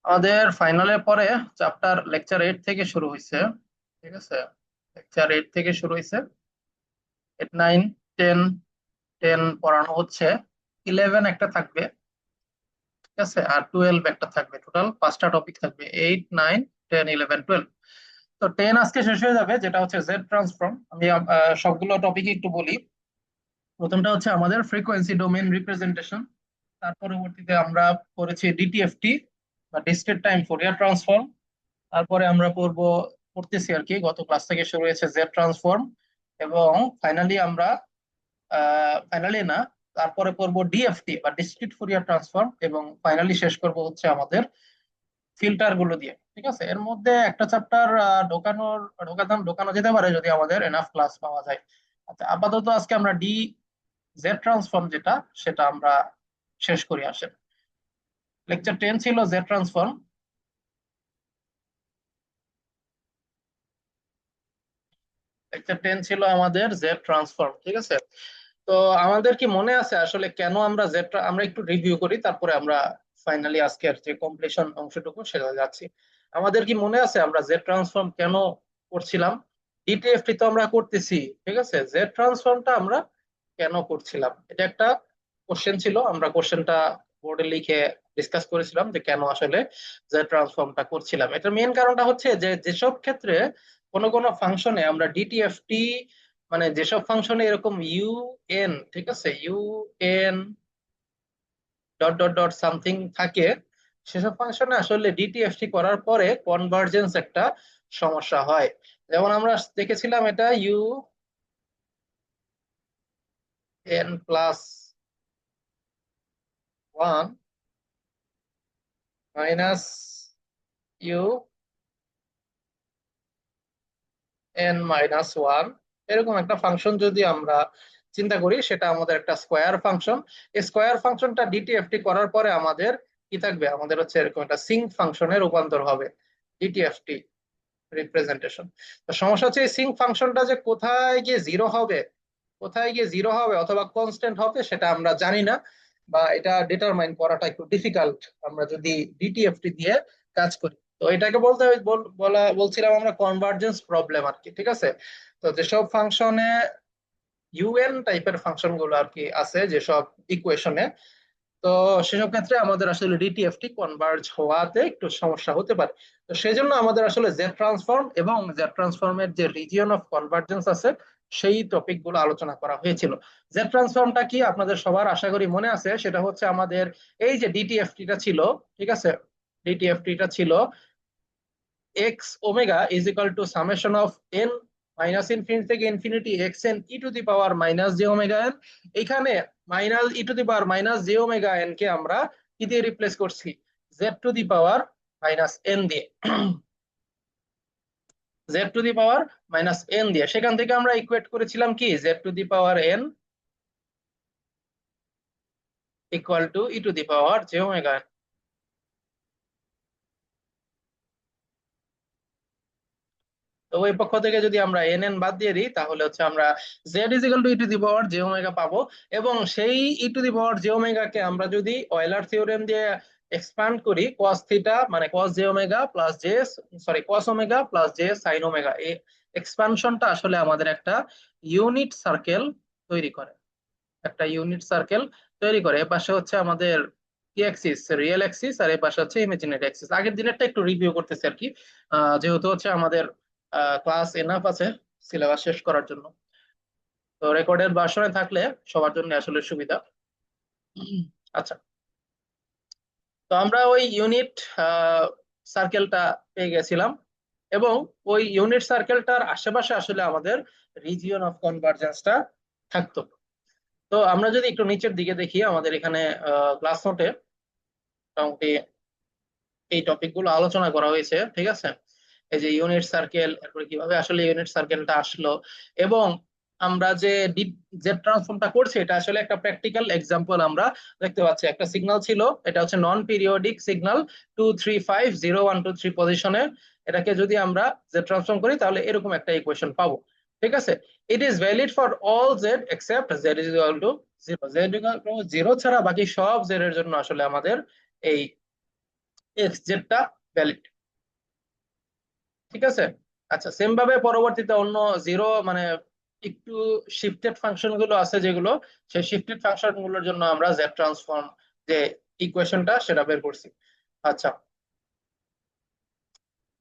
আমাদের ফাইনালের পরে চ্যাপ্টার লেকচার 8 থেকে শুরু হয়েছে। ঠিক আছে, লেকচার 8 থেকে শুরু হয়েছে। 8 9 10 10 পড়ানো হচ্ছে। 11 একটা থাকবে, ঠিক আছে, আর 12 একটা থাকবে। টোটাল 5টা টপিক থাকবে: 8 9 10 11 12। তো 10 আজকে শেষ হয়ে যাবে, যেটা হচ্ছে জেড ট্রান্সফর্ম। আমি সবগুলো টপিক একটু বলি। প্রথমটা হচ্ছে আমাদের ফ্রিকোয়েন্সি ডোমেন রিপ্রেজেন্টেশন। তার পরবর্তীতে আমরা পড়েছি ডিটিএফটি বা ডিসক্রিট টাইম ফোরিয়ার ট্রান্সফর্ম। তারপরে আমরা পড়তেছি আর কি, গত ক্লাস থেকে শুরু হয়েছে জেড ট্রান্সফর্ম। এবং ফাইনালি আমরা ফাইনালি না, তারপরে পড়বো ডিএফটি বা ডিসক্রিট ফুরিয়ার ট্রান্সফর্ম, এবং ফাইনালি শেষ করব হচ্ছে আমাদের ফিল্টার গুলো দিয়ে। ঠিক আছে, এর মধ্যে একটা চ্যাপ্টার ঢোকানো যেতে পারে যদি আমাদের এনাফ ক্লাস পাওয়া যায়। আচ্ছা, আপাতত আজকে আমরা জেড ট্রান্সফর্ম যেটা, সেটা আমরা শেষ করি। আসেন, লেকচার 10 ছিল জেড ট্রান্সফর্ম। লেকচার 10 ছিল আমাদের জেড ট্রান্সফর্ম, ঠিক আছে। তো আমাদের কি মনে আছে আসলে কেন আমরা আমরা একটু রিভিউ করি, তারপরে আমরা ফাইনালি আজকের যে কমপ্লিশন অংশটুকু সেটা যাচ্ছি। আমাদের কি মনে আছে আমরা জেড ট্রান্সফর্ম কেন করছিলাম? ডিটিএফটি তো আমরা করতেছি, ঠিক আছে, জেড ট্রান্সফর্মটা আমরা কেন করছিলাম, এটা একটা কোশ্চেন ছিল। আমরা কোশ্চেনটা বোর্ডে লিখে ডিসকাস করেছিলাম যে কেন আসলে জেড ট্রান্সফর্মটা করছিলাম। এটার মেইন কারণটা হচ্ছে যে যেসব ক্ষেত্রে কোনো কোনো ফাংশনে আমরা ডিটিএফটি, মানে যেসব ফাংশনে এরকম ইউএন, ঠিক আছে, UN dot dot dot something থাকে, সেসব ফাংশনে আসলে ডিটিএফটি করার পরে কনভার্জেন্স একটা সমস্যা হয়। যেমন আমরা দেখেছিলাম এটা U N plus one minus u N minus one, এরকম একটা ফাংশন যদি আমরা চিন্তা করি, সেটা আমাদের একটা স্কোয়ার ফাংশন। এই স্কোয়ার ফাংশনটা ডিটিএফটি করার পরে আমাদের কি থাকবে, আমাদের হচ্ছে এরকম একটা সিঙ্ক ফাংশনে রূপান্তর হবে ডিটিএফটি রিপ্রেজেন্টেশন। তো সমস্যা হচ্ছে এই সিঙ্ক ফাংশনটা যে কোথায় গিয়ে জিরো হবে, কোথায় গিয়ে জিরো হবে অথবা কনস্ট্যান্ট হবে, সেটা আমরা জানি না, বা এটা ডিটারমাইন করাটা একটু ডিফিকাল্ট আমরা যদি ডিটিএফটি দিয়ে কাজ করি। তো এটাকে বলছিলাম আমরা কনভার্জেন্স প্রবলেম আর কি, ঠিক আছে। তো যেসব ফাংশনে ইউএন টাইপের ফাংশন গুলো আর কি আছে, যেসব ইকুয়েশনে, তো সেসব ক্ষেত্রে আমাদের আসলে ডিটিএফটি কনভার্জ হওয়াতে একটু সমস্যা হতে পারে। তো সেই জন্য আমাদের আসলে জেড ট্রান্সফর্ম এবং জেড ট্রান্সফর্মের যে রিজিয়ন অফ কনভার্জেন্স আছে, সেই টপিক গুলো আলোচনা করা হয়েছিল। জেড ট্রান্সফর্মটা কি আপনাদের সবার আশা করি মনে আছে, সেটা হচ্ছে আমাদের এই যে ডিটিএফটিটা ছিল, ঠিক আছে, ডিটিএফটিটা ছিল X omega is equal to summation of N minus infinity থেকে infinity X N E to the power minus J omega N. এখানে minus E to the power minus J omega N কে আমরা কি দিয়ে রিপ্লেস করছি, Z to the power minus N দিয়ে। Z to the power minus N দিয়ে সেখান থেকে আমরা ইকুয়েট করেছিলাম কি, Z to the power N equal to E to the power J omega. তো ওই পক্ষ থেকে যদি আমরা এন এন বাদ দিয়ে দিই, তাহলে হচ্ছে আমরা Z is equal to E to the power J omega পাবো। এবং সেই E to the power J omega কে আমরা যদি অয়লার থিওরেম দিয়ে এক্সপ্যান্ড করি, cos থিটা মানে cos J omega plus J, sorry cos omega plus J sine omega, এই এক্সপানশনটা আসলে আমাদের একটা ইউনিট সার্কেল তৈরি করে, একটা ইউনিট সার্কেল তৈরি করে। এ পাশে হচ্ছে আমাদের কি অ্যাক্সিস, রিয়েল অ্যাক্সিস, আর এই পাশে হচ্ছে ইমাজিনারি অ্যাক্সিস। আগের দিনেরটা একটু রিভিউ করতেছি আর কি, যেহেতু হচ্ছে আমাদের ক্লাস এনাফ আছে সিলেবাস শেষ করার জন্য। তো রেকর্ডের ভার্সনে থাকলে সবার জন্য আসলে সুবিধা। আচ্ছা, তো আমরা ওই ইউনিট সার্কেলটা পেয়ে গেছিলাম, এবং ওই ইউনিট সার্কেলটার আশেপাশে আসলে আমাদের রিজিয়ন অফ কনভার্জেন্সটা থাকতো। তো আমরা যদি একটু নিচের দিকে দেখি, আমাদের এখানে ক্লাস নোটে মোটামুটি এই টপিক গুলো আলোচনা করা হয়েছে, ঠিক আছে। এই যে ইউনিট সার্কেল, এরপরে কিভাবে আসলে ইউনিট সার্কেলটা আসলো, এবং আমরা যে জেড ট্রান্সফর্মটা করছি, এটা আসলে একটা প্র্যাকটিক্যাল এক্সাম্পল আমরা দেখতে পাচ্ছি। একটা সিগন্যাল ছিল, এটা হচ্ছে নন পিরিয়ডিক সিগন্যাল 2 3 5 0 1 2 3 পজিশনে। এটাকে যদি আমরা জেড ট্রান্সফর্ম করি, তাহলে এরকম একটা ইকুয়েশন পাবো, ঠিক আছে। It is valid for all Z except z is equal to zero. Z equal to zero ছাড়া বাকি সব জেড এর জন্য আসলে আমাদের এই এক্স জেডটা ভ্যালিড। ঠিক আছে। আচ্ছা, সেম ভাবে পরবর্তীতে অন্য জিরো মানে একটু শিফটেড ফাংশন গুলো আছে যেগুলো, সেই শিফটেড ফাংশন গুলোর জন্য আমরা জেড ট্রান্সফর্ম যে ইকুয়েশনটা সেটা বের করছি। আচ্ছা,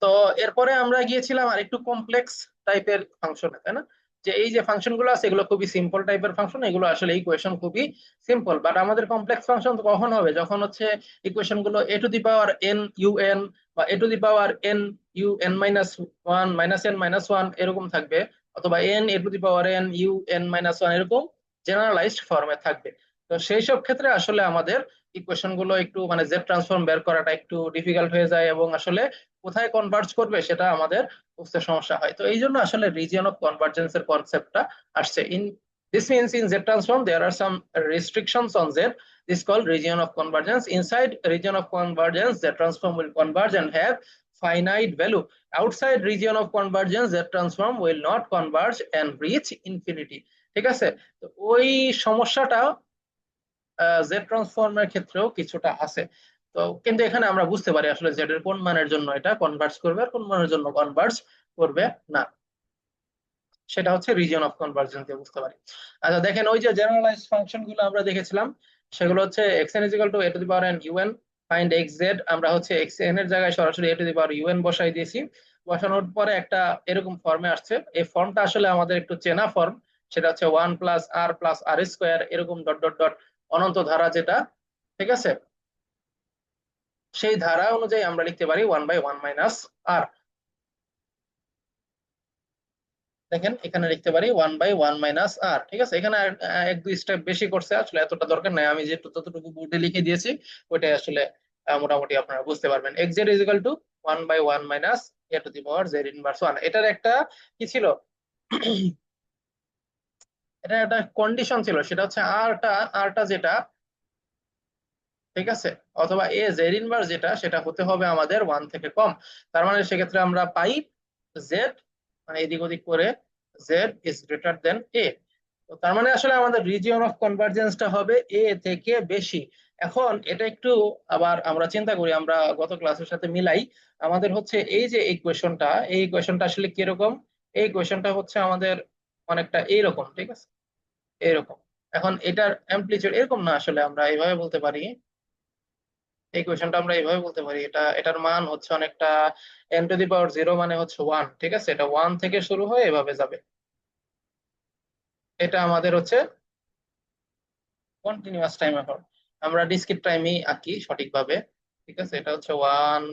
তো এরপরে আমরা গিয়েছিলাম আর একটু কমপ্লেক্স টাইপের ফাংশনে, তাই না? যে এই যে ফাংশন গুলো আছে এগুলো খুবই সিম্পল টাইপের ফাংশন, এগুলো আসলে ইকুয়েশন খুবই সিম্পল, বাট আমাদের কমপ্লেক্স ফাংশন কখন হবে, যখন হচ্ছে ইকুয়েশন গুলো A to the power N U N বা A to the power N U N minus one minus N minus one এরকম থাকবে, অথবা N A to the power N U N minus one এরকম generalised ফর্মে থাকবে। তো সেই সব ক্ষেত্রে আসলে আমাদের ইকুয়েশন গুলো একটু মানে জেড ট্রান্সফর্ম বের করাটা একটু ডিফিকাল্ট হয়ে যায়, এবং আসলে কোথায় কনভার্জ করবে সেটা আমাদের বুঝতে সমস্যা হয়। তো এই জন্য আসলে রিজিয়ন অফ কনভার্জেন্স এর কনসেপ্টটা আসছে। In this means in Z transform there are some restrictions on z, this called region of convergence. Inside region of convergence z transform will converge and have finite value. Outside region of convergence z transform will not converge and reach infinity. ঠিক আছে। তো ওই সমস্যাটা Z ট্রান্সফর্মের ক্ষেত্রেও কিছুটা আছে। তো কিন্তু এখানে আমরা বুঝতে পারি আসলে জেড এর কোন মানের জন্য এটা কনভার্জ করবে আর কোন মানের জন্য কনভার্জ করবে না, সেটা হচ্ছে রিজিয়ন অফ কনভার্জেন্স দিয়ে বুঝতে পারি। আচ্ছা দেখেন, ওই যে জেনারেলাইজড ফাংশন গুলো আমরা দেখেছিলাম, সেগুলো হচ্ছে X N equal to A to the power N U N, find X Z. আমরা হচ্ছে এক্স এন এর জায়গায় সরাসরি এ টু দি পাওয়ার ইউএন বসাই দিয়েছি। বসানোর পরে একটা এরকম ফর্মে আসছে। এই ফর্মটা আসলে আমাদের একটু চেনা ফর্ম, সেটা হচ্ছে ওয়ান প্লাস আর স্কোয়ার এরকম ডট ডট ডট অনন্ত ধারা যেটা। ঠিক আছে, সেই ধারা অনুযায়ী আমরা লিখতে পারি ওয়ান বাই ওয়ান মাইনাস আর। দেখেন এখানে লিখতে পারি ওয়ান বাই ওয়ান মাইনাস আর। ঠিক আছে, এখানে এক দুই স্টেপ বেশি করছে, আসলে এতটা দরকার নাই, আমি যে ততটুকু বোর্ডে লিখে দিয়েছি ওইটাই আসলে মোটামুটি আপনারা বুঝতে পারবেন। X Z is equal to one by one minus A to the power Z inverse one. এটার একটা কি ছিল, এটা একটা কন্ডিশন ছিল, সেটা হচ্ছে আরটা যেটা, ঠিক আছে, অথবা এ জেড ইনভার্স যেটা, সেটা হতে হবে আমাদের ওয়ান থেকে কম। তার মানে সেক্ষেত্রে আমরা পাই জেড, মানে এদিক ওদিক করে জেড ইজ গ্রেটার দেন এ। তো তার মানে আসলে আমাদের রিজিয়ন অফ কনভার্জেন্সটা হবে এ থেকে বেশি। এখন এটা একটু আবার আমরা চিন্তা করি, আমরা গত ক্লাসের সাথে মিলাই। আমাদের হচ্ছে এই যে ইকুয়েশনটা, এই ইকুয়েশনটা আসলে কিরকম, এই ইকুয়েশনটা হচ্ছে আমাদের অনেকটা এইরকম, ঠিক আছে, এইরকম। এখন এটার অ্যামপ্লিচিউড এরকম না, আসলে আমরা এইভাবে বলতে পারি, এই কোয়েশনটা আমরা এইভাবে বলতে পারি, এটার মান হচ্ছে অনেকটা N two the power zero মানে হচ্ছে ওয়ান। ঠিক আছে, এটা ওয়ান থেকে শুরু হয়ে এভাবে যাবে। এটা আমাদের হচ্ছে কন্টিনিউয়াস টাইম। এখন আমরা ডিসক্রিট টাইমই আঁকি সঠিকভাবে। ঠিক আছে, এটা হচ্ছে ওয়ান,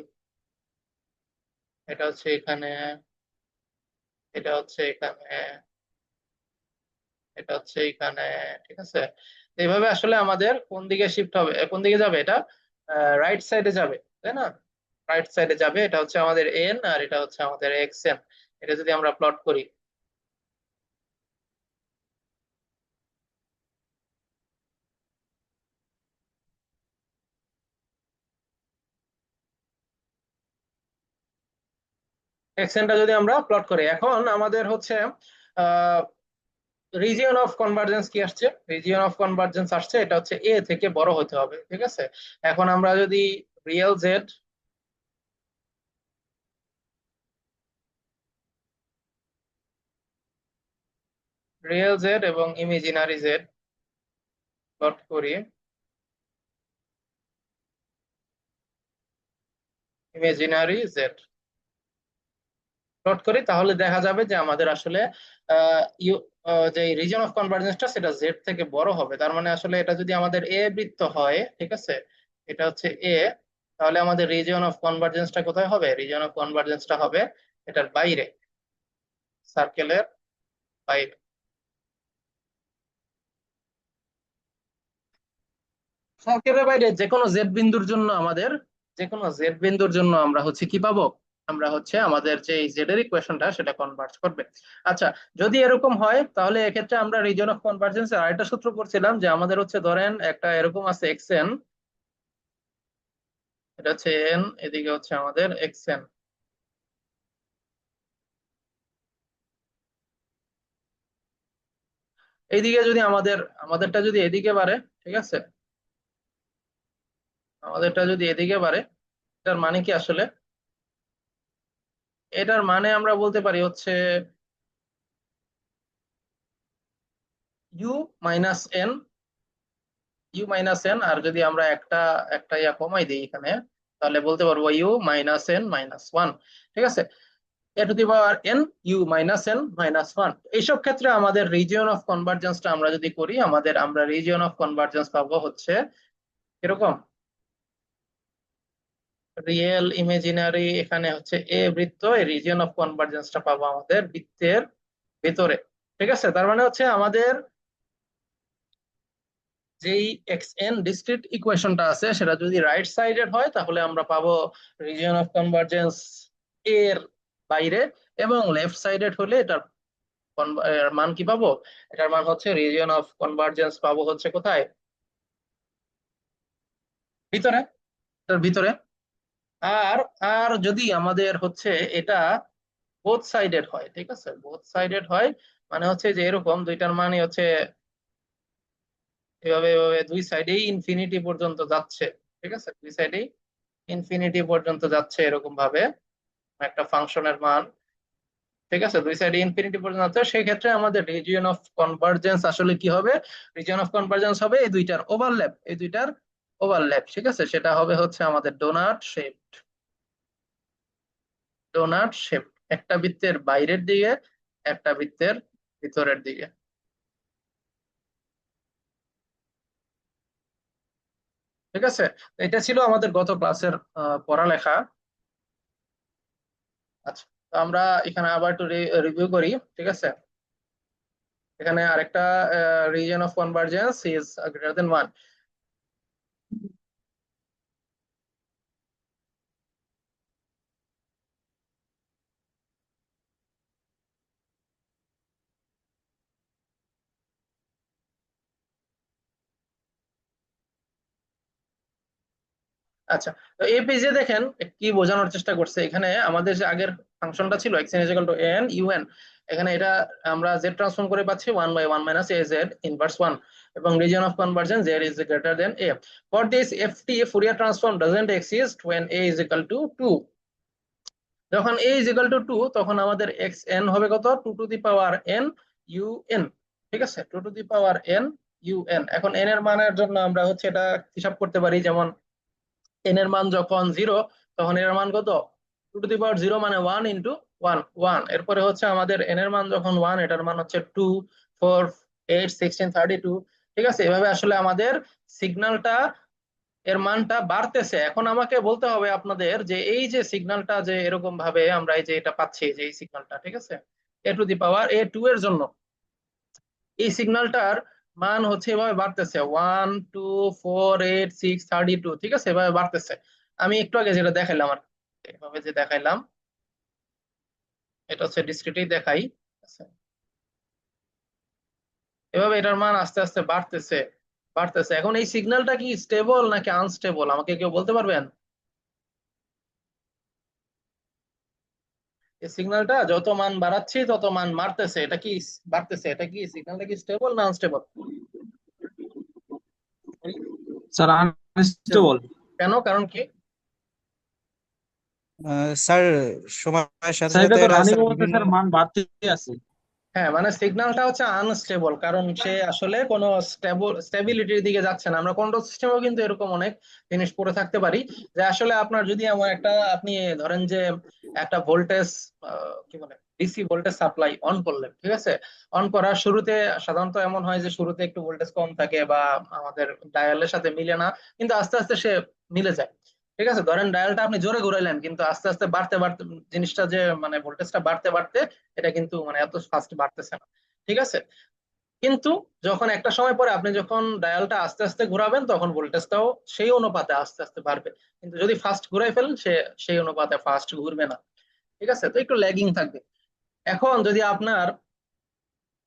এটা হচ্ছে এখানে, এটা হচ্ছে এখানে, এটা হচ্ছে এখানে। ঠিক আছে, তো এইভাবে আসলে আমাদের কোন দিকে শিফট হবে, কোন দিকে যাবে, এটা রাইট সাইডে যাবে, তাই না? রাইট সাইডে যাবে। এটা হচ্ছে আমাদের এন আর এটা হচ্ছে আমাদের এক্স এন। এটা যদি আমরা প্লট করি, এক্সেনটা যদি আমরা প্লট করি, এখন আমাদের হচ্ছে রিজিয়ন অফ কনভার্জেন্স কি আসছে, রিজিয়ন অফ কনভার্জেন্স আসছে এটা হচ্ছে এ থেকে বড় হতে হবে। ঠিক আছে, এখন আমরা যদি রিয়েল জেড, রিয়েল জেড এবং ইমেজিনারি জেড প্লট করি, ইমেজিনারি জেড প্লট করি, তাহলে দেখা যাবে যে আমাদের আসলে যে রিজন অফ কনভার্জেন্সটা সেটা জেড থেকে বড় হবে। তার মানে আসলে এটা যদি আমাদের এ বৃত্ত হয়, ঠিক আছে, এটা হচ্ছে এ, তাহলে আমাদের রিজন অফ কনভার্জেন্সটা কোথায় হবে, রিজন অফ কনভার্জেন্সটা হবে এটার বাইরে, সার্কেলের বাইরে। সার্কেলের বাইরে যে কোনো জেড বিন্দুর জন্য আমাদের, যে কোনো জেড বিন্দুর জন্য আমরা হচ্ছে কি পাবো, আমরা হচ্ছে আমাদের যে জেড এর ইকুয়েশনটা সেটা কনভার্জ করবে। আচ্ছা, যদি এরকম হয় তাহলে এক্ষেত্রে আমরা রিজন অফ কনভার্জেন্সের আরেকটা সূত্র পড়ছিলাম, যে আমাদের হচ্ছে ধরেন একটা এরকম আছে এক্স এন, এটা হচ্ছে এন, এদিকে হচ্ছে আমাদের এক্স এন। এইদিকে যদি আমাদেরটা যদি এদিকে বাড়ে, ঠিক আছে, আমাদেরটা যদি এদিকে বাড়ে, এটার মানে কি আসলে? এটার মানে আমরা বলতে পারি হচ্ছে U minus N, U minus N, আর যদি আমরা একটা একটা ইয়া কমাই দিই এখানে, তাহলে বলতে পারবো U minus N minus one. ঠিক আছে, A to the power N U minus N minus one. এইসব ক্ষেত্রে আমাদের রিজিয়ন অফ কনভার্জেন্সটা আমরা যদি করি, আমরা রিজিয়ন অফ কনভার্জেন্স পাবো হচ্ছে এরকম, রিয়েল ইমেজিনারি, এখানে হচ্ছে এ বৃত্ত, এই রিজিয়ন অফ কনভার্জেন্সটা পাবো আমাদের বৃত্তের ভিতরে। ঠিক আছে, তার মানে হচ্ছে আমাদের যেই এক্স এন ডিসক্রিট ইকুয়েশনটা আছে সেটা যদি রাইট সাইডেড হয় তাহলে আমরা পাবো রিজিয়ন অফ কনভার্জেন্স এর বাইরে, এবং লেফট সাইডেড হলে এটার এর মান কি পাবো? এটার মান হচ্ছে রিজিয়ন অফ কনভার্জেন্স পাবো হচ্ছে কোথায়? ভিতরে, এটার ভিতরে। আর আর যদি আমাদের হচ্ছে এটা বোথ সাইডেড হয়, ঠিক আছে, বোথ সাইডেড হয় মানে হচ্ছে যে এরকম দুইটার মানে হচ্ছে এভাবে এভাবে দুই সাইডেই ইনফিনিটি পর্যন্ত যাচ্ছে। ঠিক আছে, দুই সাইডেই ইনফিনিটি পর্যন্ত যাচ্ছে এরকম ভাবে একটা ফাংশনের মান। ঠিক আছে, দুই সাইডে ইনফিনিটি পর্যন্ত যাচ্ছে, সেই ক্ষেত্রে আমাদের রিজিয়ন অফ কনভার্জেন্স আসলে কি হবে? রিজিয়ন অফ কনভার্জেন্স হবে এই দুইটার ওভারল্যাপ, এই দুইটার ওভারল্যাপ। ঠিক আছে, সেটা হবে হচ্ছে আমাদের ডোনাট শেপ, ডোনাট শেপ, একটা বৃত্তের বাইরের দিকে, একটা বৃত্তের ভিতরের দিকে। ঠিক আছে, এটা ছিল আমাদের গত ক্লাসের পড়ালেখা। আচ্ছা, তো আমরা এখানে আবার একটু রিভিউ করি। ঠিক আছে, এখানে আরেকটা region of convergence is greater then one. আচ্ছা, তো এই পেজে দেখেন কি বোঝানোর চেষ্টা করছে। এখানে আমাদের যে আগের ফাংশনটা ছিল X N equal to N U N, এখানে এটা আমরা জেড ট্রান্সফর্ম করে পাচ্ছি one by one minus A Z inverse one, এবং region of convergence Z is greater than A. For this F T Fourier transform doesn't exist when a is equal to 2। যখন a is equal to 2 তখন আমাদের x N হবে কত? 2 two the power N U N. ঠিক আছে, 2 two the power N U N. এখন N এর মানের জন্য আমরা হচ্ছে এটা হিসাব করতে পারি, যেমন এন এর মান যখন জিরো তখন এর মান কত? 2 টু দি পাওয়ার 0 মানে ওয়ান ইন্টু ওয়ান ওয়ান। এরপরে হচ্ছে আমাদের এন এর মান যখন ওয়ান, এটার মান হচ্ছে 2, 4, 8, 16, 32। ঠিক আছে, এভাবে আসলে আমাদের সিগন্যালটা এর মানটা বাড়তেছে। এখন আমাকে বলতে হবে আপনাদের যে এই যে সিগন্যালটা যে এরকম ভাবে আমরা এই যে এটা পাচ্ছি, যে এই সিগন্যালটা, ঠিক আছে, এ টু এর জন্য এই সিগন্যালটার মান হচ্ছে এভাবে বাড়তেছে 1, 2, 4, 8, 6, 32। ঠিক আছে, এভাবে বাড়তেছে। আমি একটু আগে যেটা দেখাইলাম আর এভাবে যে দেখাইলাম, এটা হচ্ছে ডিসক্রিটেই দেখাই। ঠিক আছে, এভাবে এটার মান আস্তে আস্তে বাড়তেছে বাড়তেছে। এখন এই সিগন্যালটা কি স্টেবল নাকি আনস্টেবল আমাকে কেউ বলতে পারবেন? এই সিগন্যালটা যত মান বাড়াচ্ছি তত মান মারতেছে, এটা কি বাড়তেছে? এটা কি সিগন্যালটা কি স্টেবল না আনস্টেবল? Sir unstable. কেন, কারণ কি? স্যার, সময়ের সাথে স্যার এটা সাথে তো এরা রানিং স্যার অবস্থায় বিভিন্ন। স্যার মান বাড়তেই আছে। হ্যাঁ, মানে সিগন্যালটা হচ্ছে আনস্টেবল, কারণ সে আসলে কোনো স্টেবিলিটির দিকে যাচ্ছে না। আমরা কন্ট্রোল সিস্টেমেও কিন্তু এরকম অনেক জিনিস পড়ে থাকতে পারি, যে আসলে আপনার যদি এমন একটা আপনি ধরেন যে একটা ভোল্টেজ কি বলে ডিসি ভোল্টেজ সাপ্লাই অন করলেন, ঠিক আছে, অন করার শুরুতে সাধারণত এমন হয় যে শুরুতে একটু ভোল্টেজ কম থাকে বা আমাদের ডায়ালের সাথে মিলে না, কিন্তু আস্তে আস্তে সে মিলে যায়। ঠিক আছে, ধরেন ডায়ালটা আপনি জোরে ঘুরাইলেন কিন্তু আস্তে আস্তে বাড়তে বাড়তে জিনিসটা যে মানে ভোল্টেজটা বাড়তে বাড়তে এটা কিন্তু মানে এত ফাস্ট বাড়তেছে না। ঠিক আছে, কিন্তু যখন একটা সময় পরে আপনি যখন ডায়ালটা আস্তে আস্তে ঘোরাবেন তখন ভোল্টেজটাও সেই অনুপাতে আস্তে আস্তে বাড়বে। কিন্তু যদি ফাস্ট ঘুরাই ফেলেন সে সেই অনুপাতে ফাস্ট ঘুরবে না। ঠিক আছে, তো একটু ল্যাগিং থাকবে। এখন যদি আপনার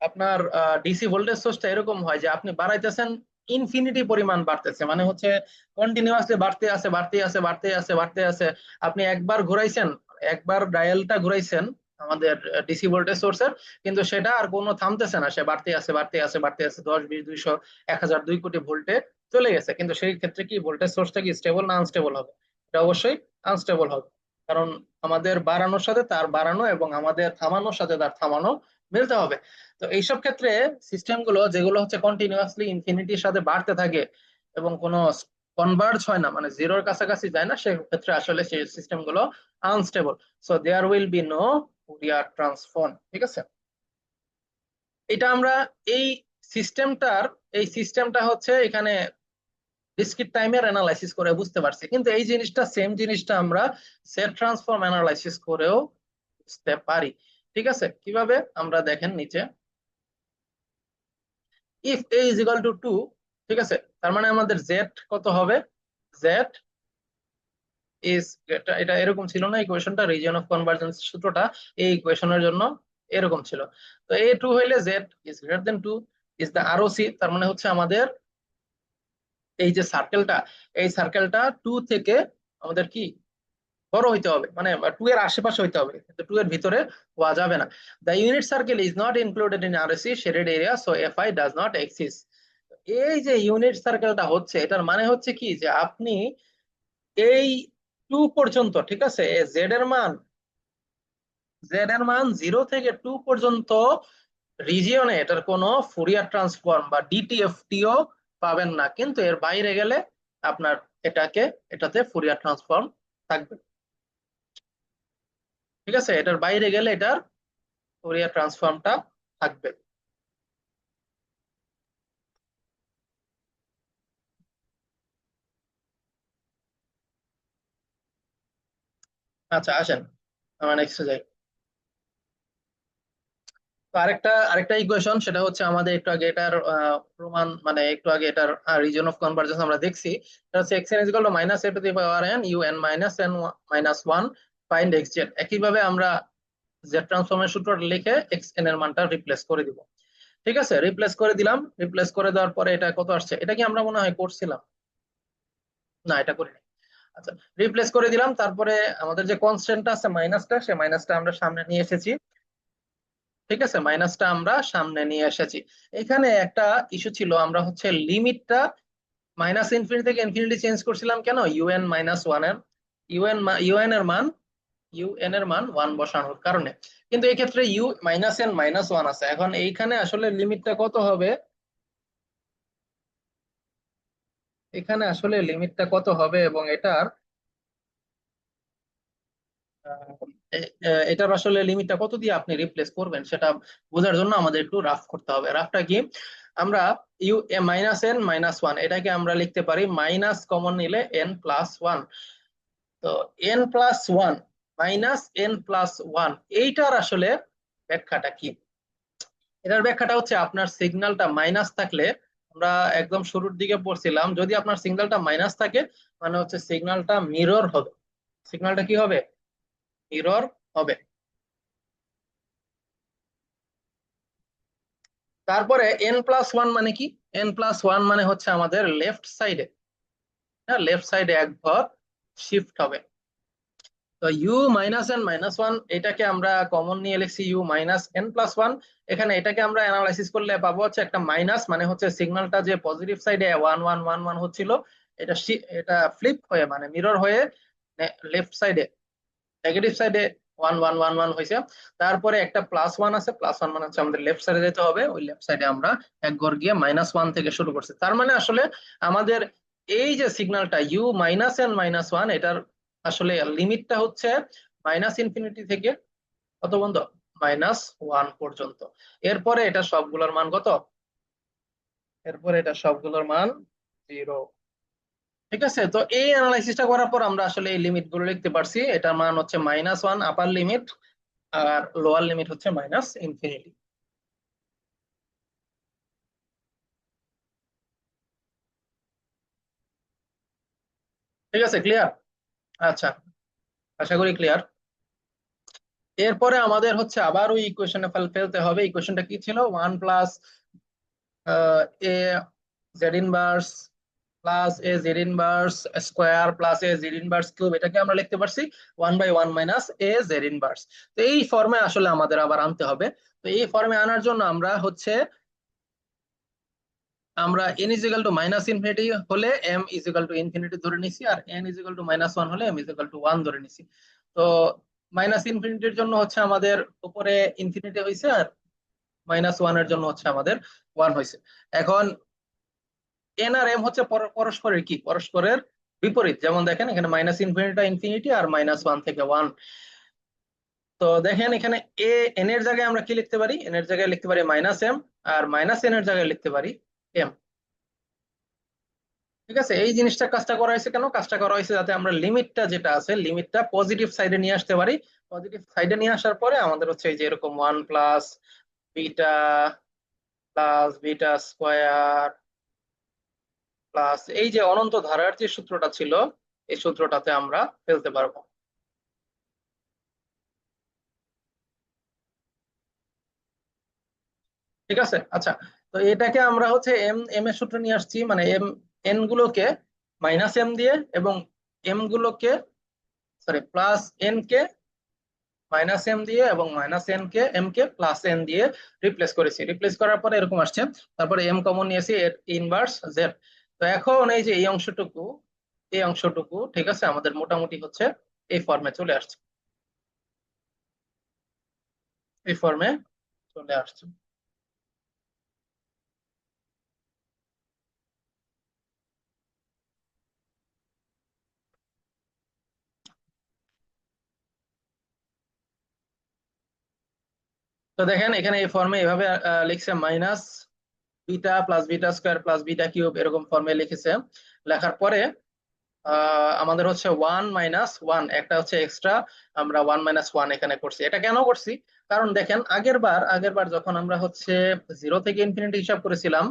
আপনার ডিসি ভোল্টেজ সোর্সটা এরকম হয় যে আপনি বাড়াইতেছেন, ইনফিনিটি পরিমাণ বাড়তেছে, মানে হচ্ছে কন্টিনিউয়াসলি বাড়তে আছে বাড়তে আছে বাড়তে আছে বাড়তে আছে। আপনি একবার ঘুরাইছেন, একবার ডায়ালটা ঘুরাইছেন আমাদের ডিসি ভোল্টেজ সোর্সের, কিন্তু সেটা আর কোনো থামতেছে না, সে বাড়তে আছে বাড়তে আছে বাড়তে আছে 10, 20, 200, 1000, 2 কোটি ভোল্টে চলে গেছে। কিন্তু সেই ক্ষেত্রে কি ভোল্টেজ সোর্সটা কি স্টেবল না আনস্টেবল হবে? এটা অবশ্যই আনস্টেবল হবে, কারণ আমাদের বাড়ানোর সাথে তার বাড়ানো এবং আমাদের থামানোর সাথে তার থামানো মিলতে হবে। তো এইসব ক্ষেত্রে সিস্টেমগুলো যেগুলো হচ্ছে কন্টিনিউয়াসলি ইনফিনিটির সাথে বাড়তে থাকে এবং কোনো কনভার্জ হয় না, মানে জিরোর কাছাকাছি যায় না, সেক্ষেত্রে আসলে সেই সিস্টেমগুলো unstable. So there will be no Fourier transform. ঠিক আছে, এটা আমরা এই সিস্টেমটা হচ্ছে এখানে ডিসক্রিট টাইমের অ্যানালাইসিস করে বুঝতে পারছি, কিন্তু এই জিনিসটা সেম জিনিসটা আমরা সেট ট্রান্সফর্ম অ্যানালাইসিস করেও বুঝতে পারি। ঠিক আছে, কিভাবে আমরা দেখেন নিচে, if A is equal to 2, ঠিক আছে, তার মানে আমাদের জেড কত হবে, জেড ইজ, এটা এরকম ছিল না ইকুয়েশনটা, রিজিয়ন অফ কনভার্জেন্স সূত্রটা এই ইকুয়েশনের জন্য এরকম ছিল। তো এ 2 হইলে Z is greater than 2 is the ROC, তার মানে হচ্ছে আমাদের এই যে সার্কেলটা, এই সার্কেলটা 2 থেকে আমাদের কি বড় হইতে হবে, মানে 2 এর আশেপাশে হইতে হবে, কিন্তু 2 এর ভিতরে হওয়া যাবে না। The unit circle is not included in ROC shaded area, so FI does not exist. এই যে ইউনিট সার্কেলটা হচ্ছে, এটার মানে হচ্ছে কি যে আপনি এই 2 পর্যন্ত, ঠিক আছে, জেড এর মান 0 থেকে 2 পর্যন্ত রিজিয়নে এটার কোনো ফুরিয়ার ট্রান্সফর্ম বা ডিটিএফটিও পাবেন না, কিন্তু এর বাইরে গেলে আপনার এটাতে ফুরিয়ার ট্রান্সফর্ম থাকবে। ঠিক আছে, এটার বাইরে গেলে এটার ফুরিয়ার ট্রান্সফর্মটা থাকবে। আচ্ছা আসেন আমরা নেক্সটে যাই। তো আরেকটা ইকুয়েশন, সেটা হচ্ছে আমাদের একটু আগে এটার প্রমাণ, মানে একটু আগে এটার রিজন অফ কনভার্জেন্স আমরা দেখছি। এটা হচ্ছে X N is equal to minus A to the power N U N n N minus one find X Z. একইভাবে আমরা জেড ট্রান্সফর্মের সূত্রটা লিখে এক্স এন এর মানটা রিপ্লেস করে দিব। ঠিক আছে, রিপ্লেস করে দিলাম, রিপ্লেস করে দেওয়ার পরে এটা কত আসছে, এটা কি আমরা মনে হয় করছিলাম, না এটা করিনি। আচ্ছা, রিপ্লেস করে দিলাম, তারপরে আমাদের যে কনস্ট্যান্টটা আছে মাইনাসটা, সে মাইনাসটা আমরা সামনে নিয়ে এসেছি। ঠিক আছে, মাইনাসটা আমরা সামনে নিয়ে এসেছি। এখানে একটা ইস্যু ছিল, আমরা হচ্ছে লিমিটটা মাইনাস ইনফিনিটি থেকে ইনফিনিটি চেঞ্জ করছিলাম কেন, ইউএন মাইনাস ওয়ান এর ইউএন এর মান ওয়ান বসানোর কারণে। কিন্তু এই ক্ষেত্রে U minus N minus one আছে, এখন এইখানে আসলে লিমিটটা কত হবে, এখানে আসলে লিমিটটা কত হবে এবং এটার আহ, এটার আসলে লিমিটটা কত দিয়ে আপনি রিপ্লেস করবেন সেটা বোঝার জন্য আমাদের একটু রাফ করতে হবে। রাফটা কি, আমরা U minus N minus one এটাকে আমরা লিখতে পারি মাইনাস কমন নিলে এন প্লাস ওয়ান। তো N plus one minus N plus one, এইটার আসলে ব্যাখ্যাটা কি, এটার ব্যাখ্যাটা হচ্ছে আপনার সিগন্যালটা মাইনাস থাকলে, আমরা একদম শুরুর দিকে পড়ছিলাম, যদি আপনার সিগন্যালটা মাইনাস থাকে মানে হচ্ছে সিগন্যালটা মিরর হবে, সিগন্যালটা কি হবে, মিরর হবে। তারপরে এন প্লাস ওয়ান মানে কি, এন প্লাস ওয়ান মানে হচ্ছে আমাদের লেফট সাইডে, হ্যাঁ লেফট সাইডে এক ঘর শিফট হবে। তো U minus N minus one এটাকে আমরা কমন নিয়ে লিখছি U minus N plus one. এখানে এটাকে আমরা অ্যানালাইসিস করলে পাবো হচ্ছে একটা মাইনাস, মানে হচ্ছে সিগন্যালটা যে পজিটিভ সাইডে ওয়ান ওয়ান ওয়ান ওয়ান হচ্ছিল, এটা এটা ফ্লিপ হয়ে মানে মিরর হয়ে লেফট সাইডে নেগেটিভ সাইডে ওয়ান ওয়ান ওয়ান ওয়ান হয়েছে। তারপরে একটা প্লাস ওয়ান আছে, প্লাস ওয়ান মানে হচ্ছে আমাদের লেফট সাইডে যেতে হবে, ওই লেফট সাইডে আমরা এক ঘর গিয়ে মাইনাস ওয়ান থেকে শুরু করছি। তার মানে আসলে আমাদের এই যে সিগন্যালটা U minus N minus one, এটার আসলে লিমিটটা হচ্ছে মাইনাস ইনফিনিটি থেকে কত পর্যন্ত, মাইনাস ওয়ান পর্যন্ত। এরপরে এটা সবগুলোর মান কত, এরপরে এটা সবগুলোর মান জিরো। ঠিক আছে, তো এই অ্যানালাইসিসটা করার পর আমরা আসলে এই লিমিট গুলো লিখতে পারছি, এটার মান হচ্ছে মাইনাস ওয়ান আপার লিমিট আর লোয়ার লিমিট হচ্ছে মাইনাস ইনফিনিটি। ঠিক আছে, ক্লিয়ার? আচ্ছা, আশা করি ক্লিয়ার। এরপরে আমাদের হচ্ছে আবার ওই ইকুয়েশনে ফেলতে হবে। ইকুয়েশনটা কি ছিল, one plus A Z inverse plus A Z inverse square plus A Z inverse cube, এটাকে আমরা লিখতে পারছি one by one minus A Z inverse. তো এই ফর্মে আসলে আমাদের আবার আনতে হবে। তো এই ফর্মে আনার জন্য আমরা হচ্ছে আমরা n is equal to minus infinity হলে m is equal to infinity ধরে নিছি, আর n is equal to minus one হলে m is equal to one ধরে নিছি। তো মাইনাস ইনফিনিটির জন্য হচ্ছে আমাদের উপরে ইনফিনিটি হয়েছে, আর মাইনাস ওয়ান এর জন্য হচ্ছে আমাদের ওয়ান হয়েছে। এখন এন আর এম হচ্ছে পরস্পরের কি, পরস্পরের বিপরীত। যেমন দেখেন এখানে মাইনাস ইনফিনিটি ইনফিনিটি আর মাইনাস ওয়ান থেকে ওয়ান। তো দেখেন এখানে এন এর জায়গায় আমরা কি লিখতে পারি, এন এর জায়গায় লিখতে পারি মাইনাস এম, আর মাইনাস এন এর জায়গায় লিখতে পারি এম। ঠিক আছে, এই জিনিসটা কাজটা করা হয়েছে কেন, কাজটা করা হয়েছে যাতে আমরা লিমিটটা যেটা আছে লিমিটটা পজিটিভ সাইডে নিয়ে আসতে পারি। পজিটিভ সাইডে নিয়ে আসার পরে আমাদের হচ্ছে এই যে এরকম one plus beta square plus এই যে অনন্ত ধারার যে সূত্রটা ছিল, এই সূত্রটাতে আমরা ফেলতে পারবো। ঠিক আছে, আচ্ছা। তো এটাকে আমরা হচ্ছে এম এম এর সূত্র নিয়ে আসছি, মানে এম এন গুলোকে মাইনাস এম দিয়ে এবং এম গুলোকে, সরি, প্লাস এন কে মাইনাস এম দিয়ে এবং মাইনাস এন কে এম কে প্লাস এন দিয়ে রিপ্লেস করেছি। রিপ্লেস করার পরে এরকম আসছে, তারপরে এম কমন নিয়েছি, এর ইনভার্স জেড। তো এখন এই যে এই অংশটুকু ঠিক আছে আমাদের মোটামুটি হচ্ছে এই ফর্মে চলে আসছে, এই ফর্মে চলে আসছে। তো দেখেন এখানে এই ফর্মে এভাবে লিখছে minus beta plus beta square plus beta cube, এরকম ফর্মে লিখেছে। লেখার পরে আমাদের হচ্ছে ওয়ান মাইনাস ওয়ান একটা হচ্ছে এক্সট্রা, আমরা ওয়ান মাইনাস ওয়ান এখানে করছি। এটা কেন করছি, কারণ দেখেন আগের বার যখন আমরা হচ্ছে জিরো থেকে ইনফিনিটি হিসাব করেছিলাম,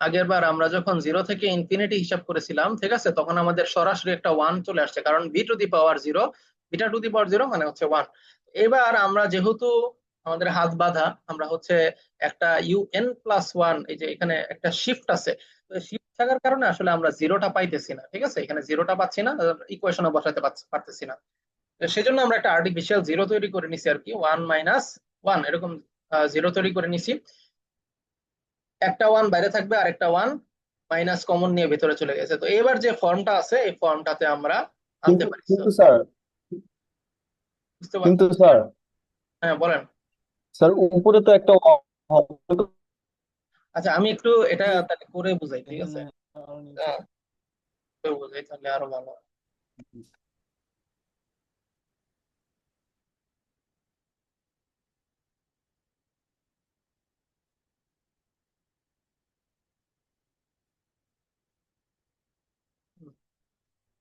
আগের বার আমরা যখন জিরো থেকে ইনফিনিটি হিসাব করেছিলাম, ঠিক আছে, তখন আমাদের সরাসরি একটা ওয়ান চলে আসছে, কারণ b to the power zero, beta to the power zero মানে হচ্ছে ওয়ান। এবার আমরা যেহেতু আমাদের হাত বাঁধা, আমরা হচ্ছে একটা ইউএন প্লাস ওয়ান, এই যে এখানে একটা শিফট আছে, তো শিফট থাকার কারণে আসলে আমরা জিরোটা পাইতেছি না। ঠিক আছে, এখানে জিরোটা পাচ্ছি না, ইকুয়েশনে বসাতে পারতেছি না। তো সেজন্য আমরা একটা আর্টিফিশিয়াল জিরো তৈরি করে নিছি আর কি, ওয়ান মাইনাস ওয়ান এরকম জিরো তৈরি করে নিছি। একটা ওয়ান বাইরে থাকবে আর একটা ওয়ান মাইনাস কমন নিয়ে ভেতরে চলে গেছে। তো এবার যে ফর্মটা আছে এই ফর্মটাতে আমরা আনতে কিন্তু পারি। So, কিন্তু স্যার বুঝতে কিন্তু পারছেন? স্যার হ্যাঁ বলেন। স্যার উপরে তো একটা আচ্ছা আমি একটু এটা তাহলে করে বুঝাই, ঠিক আছে? এখানে আরো নিচে। আহ, করে বুঝাই তাহলে আরো ভালো হয়।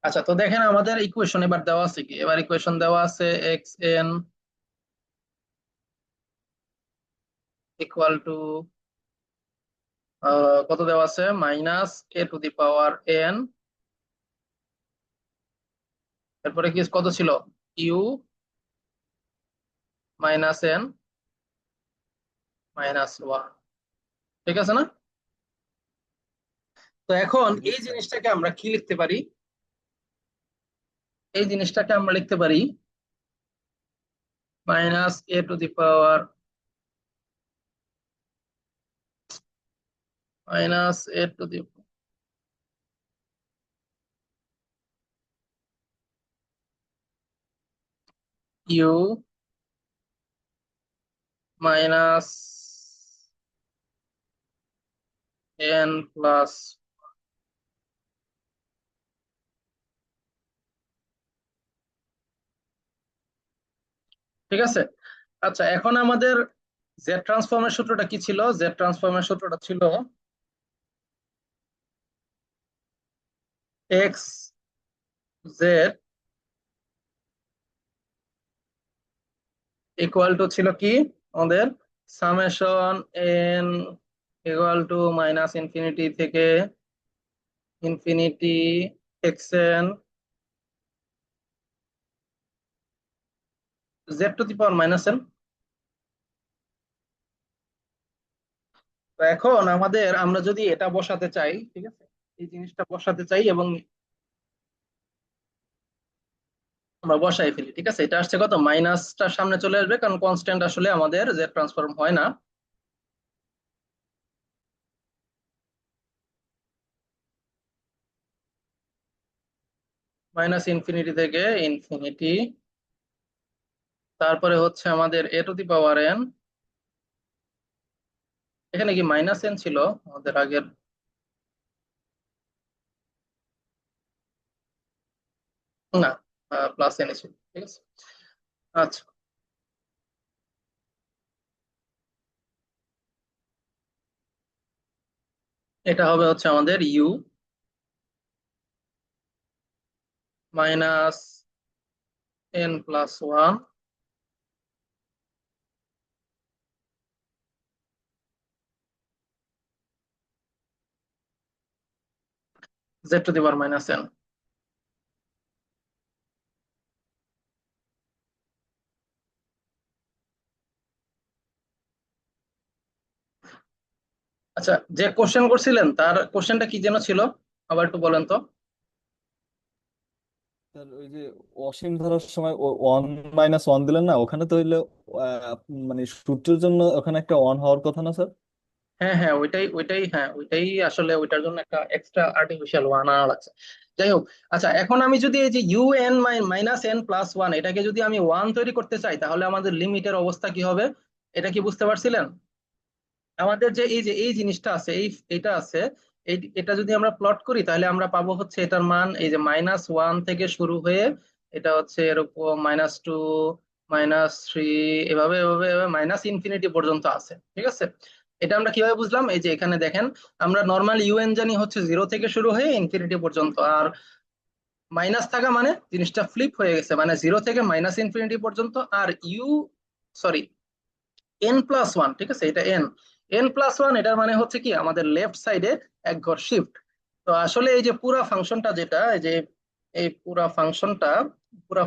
আচ্ছা তো দেখেন আমাদের ইকুয়েশন এবার দেওয়া আছে কি, এবার ইকুয়েশন দেওয়া আছে এক্স এন ইকুয়াল টু কত দেওয়া আছে, minus A to the power n, তারপরে কি কত ছিল, u minus N minus one. ঠিক আছে না? তো এখন জি এই স্যার। জিনিসটাকে আমরা কি লিখতে পারি, এই জিনিসটাকে আমরা লিখতে পারি minus A to the power minus A to the u minus N plus. ঠিক আছে, আচ্ছা এখন আমাদের জেড ট্রান্সফর্মের সূত্রটা কি ছিল, জেড ট্রান্সফর্মের সূত্রটা ছিল এক্স জেড ইকুয়াল টু ছিল কি আমাদের, summation N equal to minus infinity থেকে infinity X N Z to the power minus N. তো এখন আমাদের আমরা যদি এটা বসাতে চাই, ঠিক আছে, এই জিনিসটা বসাতে চাই এবং আমরা বসাই ফেলি। ঠিক আছে, এটা আসছে কত, মাইনাসটার সামনে চলে আসবে, কারণ কনস্ট্যান্ট আসলে আমাদের জেড ট্রান্সফর্ম হয় না। মাইনাস ইনফিনিটি থেকে ইনফিনিটি, তারপরে হচ্ছে আমাদের এ টু দি পাওয়ার এন। এখানে কি মাইনাস এন ছিল আমাদের আগের? না, প্লাস এন ছিল, ঠিক আছে। আচ্ছা, এটা হবে হচ্ছে আমাদের u minus N plus one z to the power minus n. আচ্ছা, যে কোশ্চেন করছিলেন তার কোশ্চেনটা কি যেন ছিল, আবার একটু বলেন তো। স্যার ওই যে অসীম ধরার সময় 1 - 1 দিলেন না, ওখানে তো হইলো আহ, মানে সূত্রের জন্য ওখানে একটা 1 হওয়ার কথা না স্যার? হ্যাঁ হ্যাঁ, ওইটাই হ্যাঁ, ওইটাই আসলে ওইটার জন্য একটা এক্সট্রা আর্টিফিশিয়াল ওয়ান আনা লাগছে। যাই হোক, আচ্ছা এখন আমি যদি এই যে U N n N plus one এটাকে যদি আমি ওয়ান তৈরি করতে চাই তাহলে আমাদের লিমিটের অবস্থা কি হবে? এটা কি বুঝতে পারছিলেন? আমাদের যে এই যে এই জিনিসটা আছে, এটা আছে, এটা যদি আমরা প্লট করি তাহলে আমরা পাবো হচ্ছে এটার মান এই যে মাইনাস ওয়ান থেকে শুরু হয়ে এটা হচ্ছে এরকম -2, -3, এভাবে এভাবে মাইনাস ইনফিনিটি পর্যন্ত আছে, ঠিক আছে। এটা আমরা কিভাবে বুঝলাম? এই যে এখানে দেখেন, আমরা নর্মাল ইউএন জানি হচ্ছে জিরো থেকে শুরু হয়ে ইনফিনিটি পর্যন্ত, আর মাইনাস থাকা মানে জিনিসটা ফ্লিপ হয়ে গেছে, মানে জিরো থেকে মাইনাস ইনফিনিটি পর্যন্ত। আর u, sorry, n plus one, ঠিক আছে, এটা এন, এন প্লাস ওয়ান এটার মানে হচ্ছে কি আমাদের লেফট সাইডে এক ঘর শিফট। তো আসলে এই যে পুরা ফাংশনটা যেটা, এই যে এই পুরা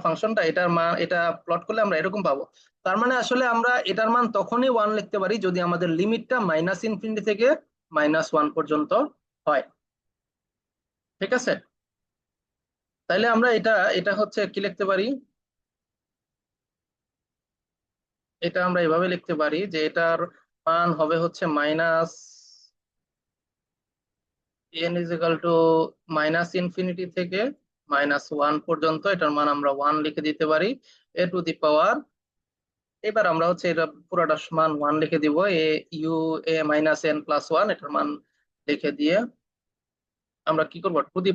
ফাংশনটা এটার মান, এটা প্লট করলে আমরা এরকম পাবো। তার মানে আসলে আমরা এটার মান তখনই ওয়ান লিখতে পারি যদি আমাদের লিমিটটা মাইনাস ইনফিনিটি থেকে মাইনাস ওয়ান পর্যন্ত হয়, ঠিক আছে। তাইলে আমরা এটা এটা হচ্ছে কি লিখতে পারি, এটা আমরা এভাবে লিখতে পারি যে এটার মান হবে হচ্ছে minus N is equal to minus infinity থেকে মাইনাস ওয়ান পর্যন্ত, এটার মান আমরা ওয়ান লিখে দিতে পারি। এ টু দি পাওয়ার, এবার আমরা হচ্ছে এটা পুরোটার মান ওয়ান লিখে দিব, এ U A minus N plus one এটার মান লিখে দিয়ে আমরা কি করবো, টু দি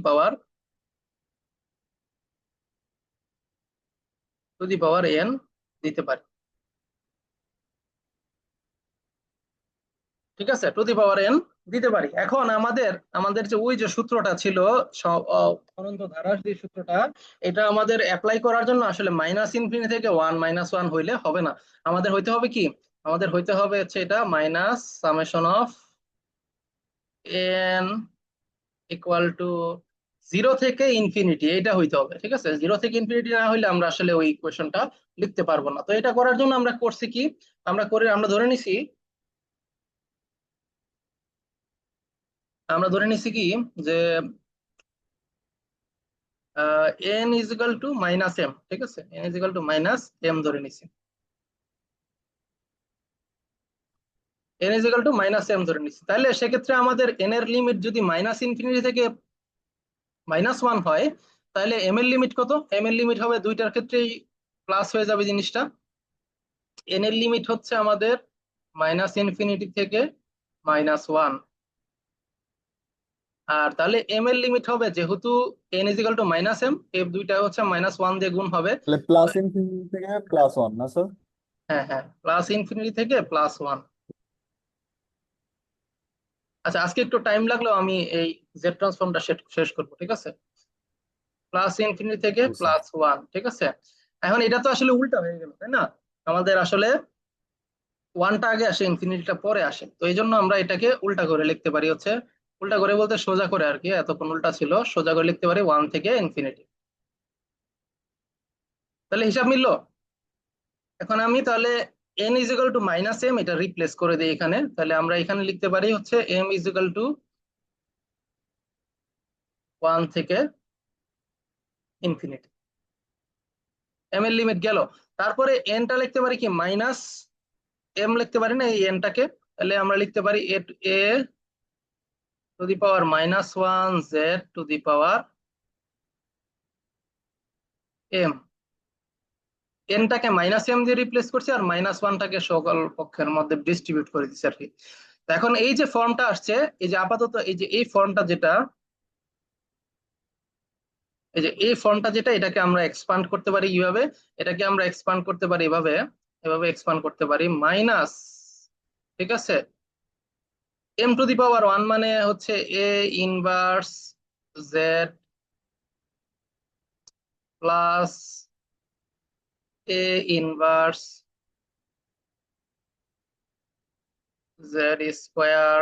পাওয়ার এন দিতে পারি, ঠিক আছে, টু দি পাওয়ার এন দিতে পারি। এখন আমাদের আমাদের যে ওই যে সূত্রটা ছিল, অনন্ত ধারার যে সূত্রটা, এটা আমাদের অ্যাপ্লাই করার জন্য আসলে মাইনাস ইনফিনিটি থেকে ওয়ান মাইনাস ওয়ান হইলে হবে না। আমাদের হইতে হবে কি, আমাদের হইতে হবে হচ্ছে এটা minus summation of N equal two zero থেকে ইনফিনিটি, এটা হইতে হবে, ঠিক আছে। জিরো থেকে ইনফিনিটি না হইলে আমরা আসলে ওই ইকুয়েশনটা লিখতে পারবো না। তো এটা করার জন্য আমরা করছি কি, আমরা ধরে নিছি, কি যে n is equal to minus m, ঠিক আছে, n is equal to minus m ধরে নিছি, n is equal to minus m ধরে নিছি। তাহলে সেক্ষেত্রে আমাদের এন এর লিমিট যদি মাইনাস ইনফিনিটি থেকে মাইনাস ওয়ান হয়, তাহলে এম এর লিমিট কত? এম এর লিমিট হবে দুইটার ক্ষেত্রেই প্লাস হয়ে যাবে জিনিসটা। এন এর লিমিট হচ্ছে আমাদের মাইনাস ইনফিনিটি থেকে মাইনাস ওয়ান, আর তাহলে এম এর লিমিট হবে যেহেতু n is equal to minus m, f দুইটা হচ্ছে মাইনাস ওয়ান দিয়ে গুণ হবে। তাহলে প্লাস ইনফিনিটি থেকে +1 না স্যার? হ্যাঁ হ্যাঁ, প্লাস ইনফিনিটি থেকে প্লাস ওয়ান। আচ্ছা, আজকে একটু টাইম লাগলো, আমি এই জেড ট্রান্সফর্মটা শেষ করবো, ঠিক আছে। প্লাস ইনফিনিটি থেকে জি স্যার। প্লাস ওয়ান, ঠিক আছে। এখন এটা তো আসলে উল্টা হয়ে গেল, তাই না? আমাদের আসলে ওয়ানটা আগে আসে, ইনফিনিটিটা পরে আসে, তো এই জন্য আমরা এটাকে উল্টা করে লিখতে পারি হচ্ছে, উল্টা করে বলতে সোজা করে আর কি, এতক্ষণ উল্টা ছিল, সোজা করে লিখতে পারি ওয়ান থেকে ইনফিনিটি। তাহলে হিসাব মিললো। এখন আমি তাহলে n is equal to minus m এটা রিপ্লেস করে দিই এখানে, তাহলে আমরা এখানে লিখতে পারি হচ্ছে m is equal to one থেকে ইনফিনিটি, এম এর লিমিট গেল। তারপরে এনটা লিখতে পারি কি মাইনাস এম লিখতে পারি না এই এনটাকে, তাহলে আমরা লিখতে পারি A to the power -1 Z to the power M, এনটাকে মাইনাস এম দিয়ে রিপ্লেস করছি আর -1টাকে সকল পক্ষের মধ্যে ডিস্ট্রিবিউট করে দিচ্ছি আর কি। তো এখন এই যে ফর্মটা আসছে, এই যে আপাতত এই যে এই ফর্মটা যেটা, এই যে এই ফর্মটা যেটা, এটাকে আমরা এক্সপান্ড করতে পারি কিভাবে? এটাকে আমরা এক্সপান্ড করতে পারি এভাবে, এভাবে এক্সপান্ড করতে পারি মাইনাস, ঠিক আছে, m⁻1 মানে হচ্ছে এ inverse Z plus A inverse Z square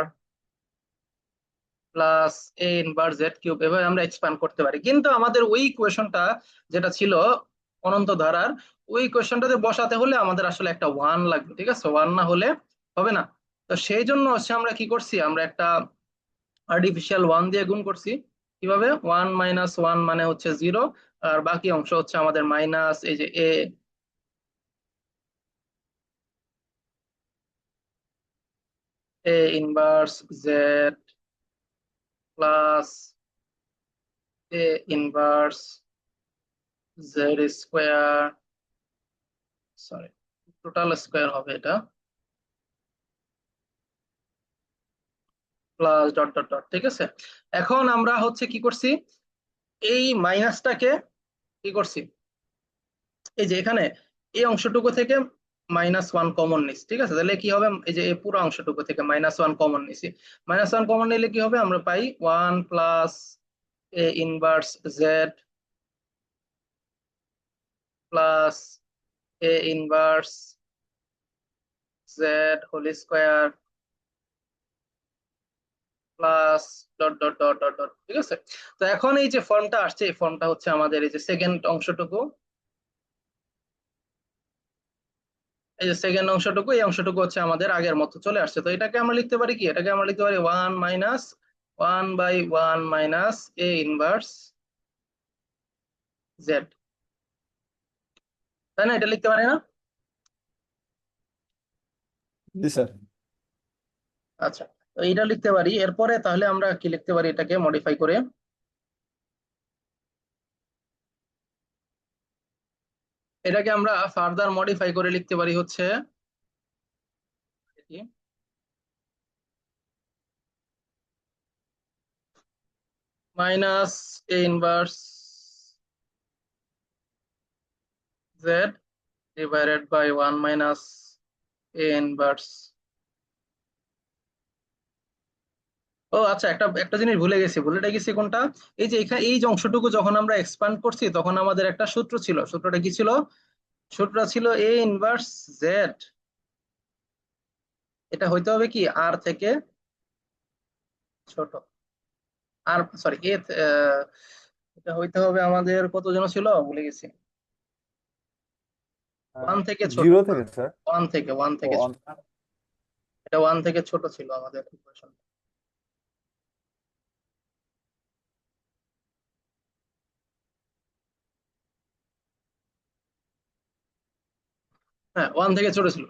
plus A inverse Z cube, এভাবে আমরা এক্সপ্যান্ড করতে পারি। কিন্তু আমাদের ওই ইকুয়েশনটা যেটা ছিল অনন্ত ধারার, ওই ইকুয়েশনটাতে বসাতে হলে আমাদের আসলে একটা ওয়ান লাগবে, ঠিক আছে, ওয়ান না হলে হবে না। তো সেই জন্য হচ্ছে আমরা কি করছি, আমরা একটা আর্টিফিশিয়াল ওয়ান দিয়ে গুণ করছি। কিভাবে? 1 - 1 মানে হচ্ছে 0, আর বাকি অংশ হচ্ছে আমাদের মাইনাস এই যে A inverse Z plus A inverse Z square, sorry total square হবে এটা, প্লাস ডট ডট ডট, ঠিক আছে। এখন আমরা হচ্ছে কি করছি, এই মাইনাসটাকে কি করছি, এই যে এখানে এই অংশটুকু থেকে -1 কমন নিছি, ঠিক আছে, তাহলে কি হবে, এই যে এই পুরো অংশটুকু থেকে -1 কমন নিছি, -1 কমন নিলে কি হবে, আমরা পাই 1 plus A inverse Z plus A inverse Z whole square plus dot dot dot dot dot, ঠিক আছে। তো এখন এই যে ফর্মটা আসছে, এই ফর্মটা হচ্ছে আমাদের এই যে সেকেন্ড অংশটুকু, এই যে সেকেন্ড অংশটুকু, এই অংশটুকু হচ্ছে আমাদের আগের মতো চলে আসছে। তো এটাকে আমরা লিখতে পারি কি, এটাকে আমরা লিখতে পারি 1 - 1/1 মাইনাস এ ইনভার্স জেড, তাই না? এটা লিখতে পারি না? জি স্যার। আচ্ছা, তো এইটা লিখতে পারি। এরপরে তাহলে আমরা কি লিখতে পারি, এটাকে মডিফাই করে, এটাকে আমরা ফার্দার মডিফাই করে লিখতে পারি হচ্ছে minus A inverse Z divided by 1 minus A inverse. ও আচ্ছা, একটা একটা জিনিস ভুলে গেছি, ভুলে গেছি কোনটা, এই যে এখানে এই যে অংশটুকু যখন আমরা এক্সপ্যান্ড করছি তখন আমাদের একটা সূত্র ছিল, সূত্রটা কি ছিল? সূত্রটা ছিল এ ইনভার্স জেড, এটা হইতে হবে কি আর থেকে ছোট, আর সরি এটা হইতে হবে আমাদের কত জন ছিল ভুলে গেছি, ওয়ান থেকে ছোট, 0 থেকে স্যার। ওয়ান থেকে ও ছোট, এটা ওয়ান থেকে ছোট ছিল আমাদের ইকুয়েশন। হ্যাঁ, ওয়ান থেকে ছোট ছিল।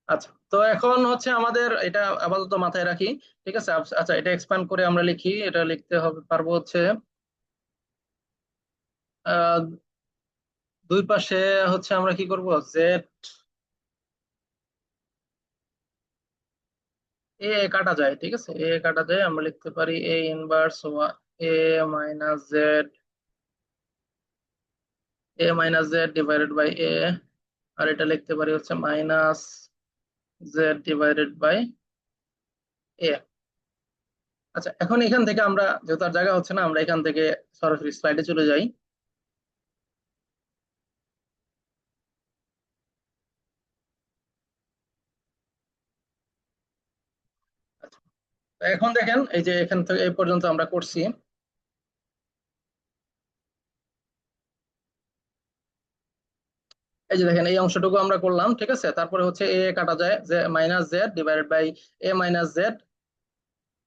আচ্ছা, তো এখন হচ্ছে আমাদের এটা আপাতত মাথায় রাখি, ঠিক আছে। আচ্ছা, এটা এক্সপ্যান্ড করে আমরা লিখি, এটা লিখতে হবে পারবো হচ্ছে আহ দুই পাশে হচ্ছে আমরা কি করব, জেড এ কাটা যায়, ঠিক আছে, এ কাটা যায়, আমরা লিখতে পারি A inverse A minus Z, divided by A, আর এটা লিখতে পারি হচ্ছে minus Z divided by A. আচ্ছা, এখন এখান থেকে আমরা যেহেতু আর জায়গা হচ্ছে না, আমরা এখান থেকে সরাসরি স্লাইডে চলে যাই। আচ্ছা, তো এখন দেখেন এই যে এখান থেকে এই পর্যন্ত আমরা করছি, এই যে দেখেন এই অংশটুকু আমরা করলাম, ঠিক আছে। তারপরে হচ্ছে এ কাটা যায়, যে minus Z divided by a minus z,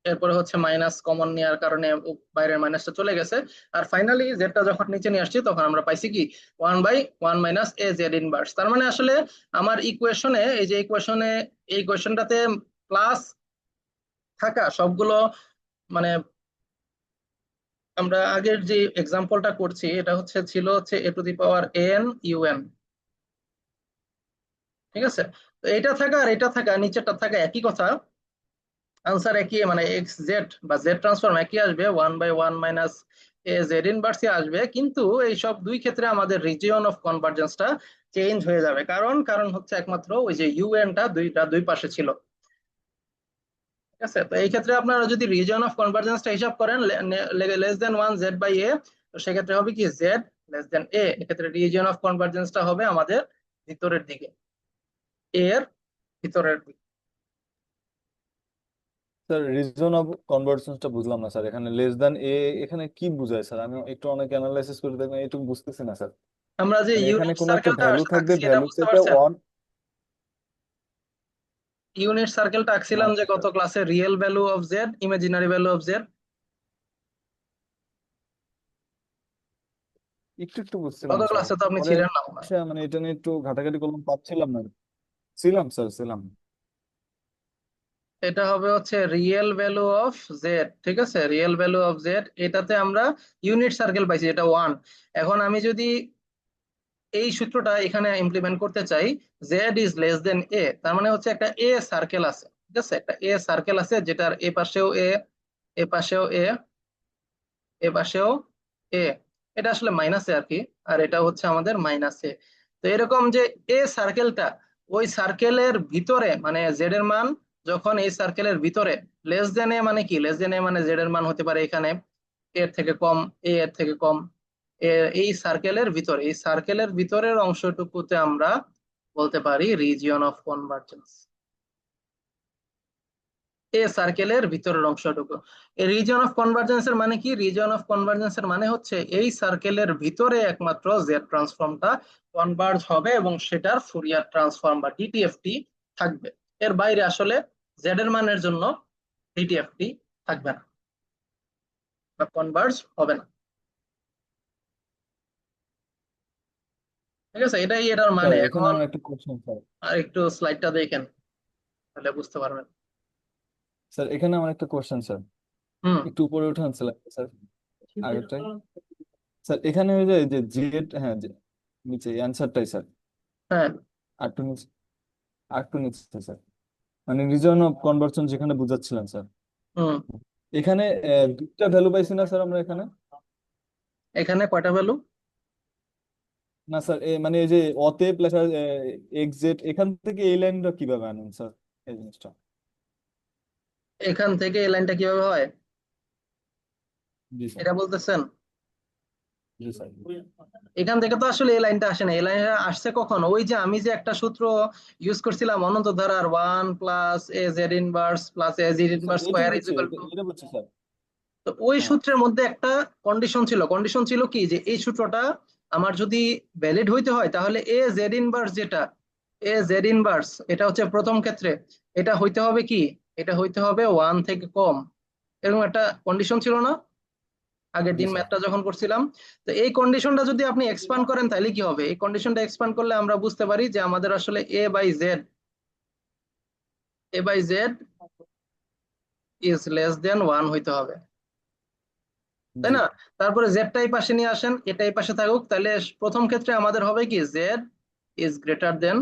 এরপরে হচ্ছে মাইনাস কমন নেওয়ার কারণে বাইরের মাইনাসটা চলে গেছে। আর ফাইনালি জেডটা যখন নিচে নিয়ে আসছি তখন আমরা পাইছি কি 1/1 মাইনাস এ জেড ইনভার্স। তার মানে আসলে আমার ইকুয়েশনে, এই যে ইকুয়েশনে, এই ইকুয়েশনটাতে প্লাস থাকা সবগুলো মানে আমরা আগের যে এক্সাম্পলটা করছি এটা ছিল A to the power N U N, ঠিক আছে? তো এটা থাকা আর এটা থাকা, নিচেরটা থাকা একই কথা, আনসার একই, মানে এক্স জেড বা জেড ট্রান্সফর্ম একই আসবে, 1/1 মাইনাস এ জেড ইনভার্সই আসবে, কিন্তু এই সব দুই ক্ষেত্রে আমাদের রিজিয়ন অফ কনভার্জেন্সটা চেঞ্জ হয়ে যাবে। কারণ কারণ হচ্ছে একমাত্র ওই যে ইউএনটা দুই পাশে ছিল, ঠিক আছে? তো এই ক্ষেত্রে আপনারা যদি রিজিয়ন অফ কনভার্জেন্সটা হিসাব করেন লেস দেন 1 জেড বাই এ, তো সেক্ষেত্রে হবে কি জেড লেস দেন এ, এক্ষেত্রে রিজিয়ন অফ কনভার্জেন্সটা হবে আমাদের ভিতরের দিকে, এর ভিতরের দিকে। স্যার রিজন অফ কনভার্জেন্সটা বুঝলাম না স্যার, এখানে লেস দ্যান এ এখানে কি বোঝায় স্যার? আমি একটু অনেক অ্যানালাইসিস করে দেখলাম, একটু বুঝতেছি না স্যার। আমরা যে মানে এখানে ইউনিট কোনো একটা সার্কেলটা ভ্যালু থাকবে, আঁকছি এটা ভ্যালু বুঝতে থেকে পারছেন? ওয়ান। ইউনিট সার্কেলটা না আঁকছিলাম যে গত স্যার, ক্লাসে, real value of Z, imaginary value of Z, একটু একটু বুঝছিলাম গত স্যার, ক্লাসে তো আপনি পরে ছিলেন না মনে হয়। মানে এটা নিয়ে একটু ঘাটাঘাটি করলাম, পাচ্ছিলাম না। ছিলাম স্যার, ছিলাম। এটা হবে রিয়েল ভ্যালু অফ জেড, ঠিক আছে? রিয়েল ভ্যালু অফ জেড, এটাতে আমরা ইউনিট সার্কেল পাইছি, এটা 1। এখন আমি যদি এই সূত্রটা এখানে ইমপ্লিমেন্ট করতে চাই, জেড ইজ লেস দেন এ, তার মানে হচ্ছে একটা এ সার্কেল আছে, ঠিক আছে? একটা এ সার্কেল আছে যেটার এ পাশেও এ, এ পাশেও এ, এ পাশেও এ, এটা আসলে মাইনাসে আর কি, আর এটা হচ্ছে আমাদের মাইনাসে। তো এরকম যে এ সার্কেলটা, ওই সার্কেলের ভিতরে মানে জেড এর মান যখন এই সার্কেলের ভিতরে লেস দেন এ, মানে কি লেস দেন এ মানে জেড এর মান হতে পারে এখানে এর থেকে কম, এ এর থেকে কম, এই সার্কেলের ভিতরে, এই সার্কেলের ভিতরের অংশটুকুতে আমরা বলতে পারি রিজিয়ন অফ কনভার্জেন্স, এ সার্কেলের ভিতরের অংশটুকু। এই রিজিয়ন অফ কনভার্জেন্সের মানে কি? রিজিয়ন অফ কনভার্জেন্সের মানে হচ্ছে এই সার্কেলের ভিতরে একমাত্র জেড ট্রান্সফর্মটা কনভার্জ হবে এবং সেটার ফুরিয়ার ট্রান্সফর্ম বা ডিটিএফটি থাকবে। এর বাইরে আসলে জেড এর মানের জন্য ডিটিএফটি থাকবে না বা কনভার্জ হবে না, ঠিক আছে? এটাই এটার স্যার মানে। এখানে এখন আমার একটা কোশ্চেন স্যার। আর একটু স্লাইডটা দেখেন, তাহলে বুঝতে পারবেন। স্যার এখানে আমার একটা কোশ্চেন স্যার, হুম। একটু উপরে উঠান স্যার, স্যার আগেরটাই। স্যার এখানে ওই যে জেড, হ্যাঁ নিচে অ্যান্সারটাই স্যার, হ্যাঁ। আর একটু নিচে, আর একটু নিচে স্যার, মানে রিজন অফ কনভার্সন যেখানে বুঝাচ্ছিলেন স্যার, হুম। এখানে দুইটা ভ্যালু পাইছি না স্যার আমরা এখানে? এখানে কয়টা ভ্যালু? না স্যার, মানে এই যে অতএব লেখা এক্সেট, এখান থেকে এই লাইনটা কিভাবে আনেন স্যার, এই জিনিসটা? এখান থেকে এই লাইনটা কিভাবে হয় জি স্যার। এটা বলতেছেন? জি স্যার। এখান থেকে তো আসলে এই লাইনটা আসে না, এই লাইনটা আসছে কখন? ওই যে আমি যে একটা সূত্র ইউজ করছিলাম অনন্ত ধারার, 1 + a z inverse + a z inverse এটা স্কয়ার ইজ বুঝছি, ইকুয়াল এটা টু, এটা বুঝছি স্যার। তো ওই হ্যাঁ। সূত্রের মধ্যে একটা কন্ডিশন ছিল কি, যে এই সূত্রটা আমার যদি ভ্যালিড হইতে হয় তাহলে এ জেড ইনভার্স, যেটা এ জেড ইনভার্স, এটা হচ্ছে প্রথম ক্ষেত্রে, এটা হইতে হবে কি, এটা হইতে হবে 1 থেকে কম, এরকম একটা কন্ডিশন ছিল না আগের জি দিন স্যার। ম্যাথটা যখন করছিলাম? তো এই কন্ডিশনটা যদি আপনি এক্সপান্ড করেন তাহলে কি হবে? এই কন্ডিশনটা এক্সপান্ড করলে আমরা বুঝতে পারি যে আমাদের আসলে A by Z is less than 1 হইতে হবে, তাই জি। না? তারপরে জেডটাই পাশে নিয়ে আসেন, এটাই পাশে থাকুক, তাহলে প্রথম ক্ষেত্রে আমাদের হবে কি জেড ইজ গ্রেটার দেন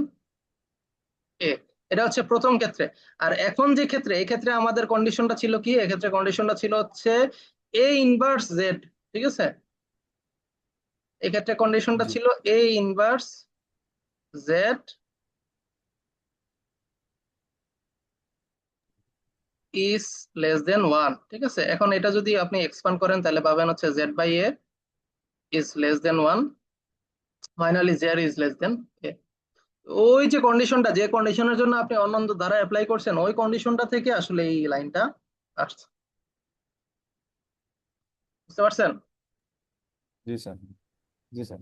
এ, এটা হচ্ছে প্রথম ক্ষেত্রে। আর এখন যে ক্ষেত্রে, এই ক্ষেত্রে আমাদের কন্ডিশনটা ছিল কি, এক্ষেত্রে কন্ডিশনটা ছিল এ ইনভার্স জেড, ঠিক আছে? এক্ষেত্রে কন্ডিশনটা জি। ছিল A inverse Z is less than 1, ঠিক আছে? এখন এটা যদি আপনি এক্সপান্ড করেন তাহলে পাবেন Z by A is less than 1, finally Z is less than A. ওই যে কন্ডিশনটা, যে কন্ডিশনের জন্য আপনি অনন্ত ধারা অ্যাপ্লাই করছেন, ওই কন্ডিশনটা থেকে আসলে এই লাইনটা আসছে, বুঝতে পারছেন? জি স্যার। জি স্যার।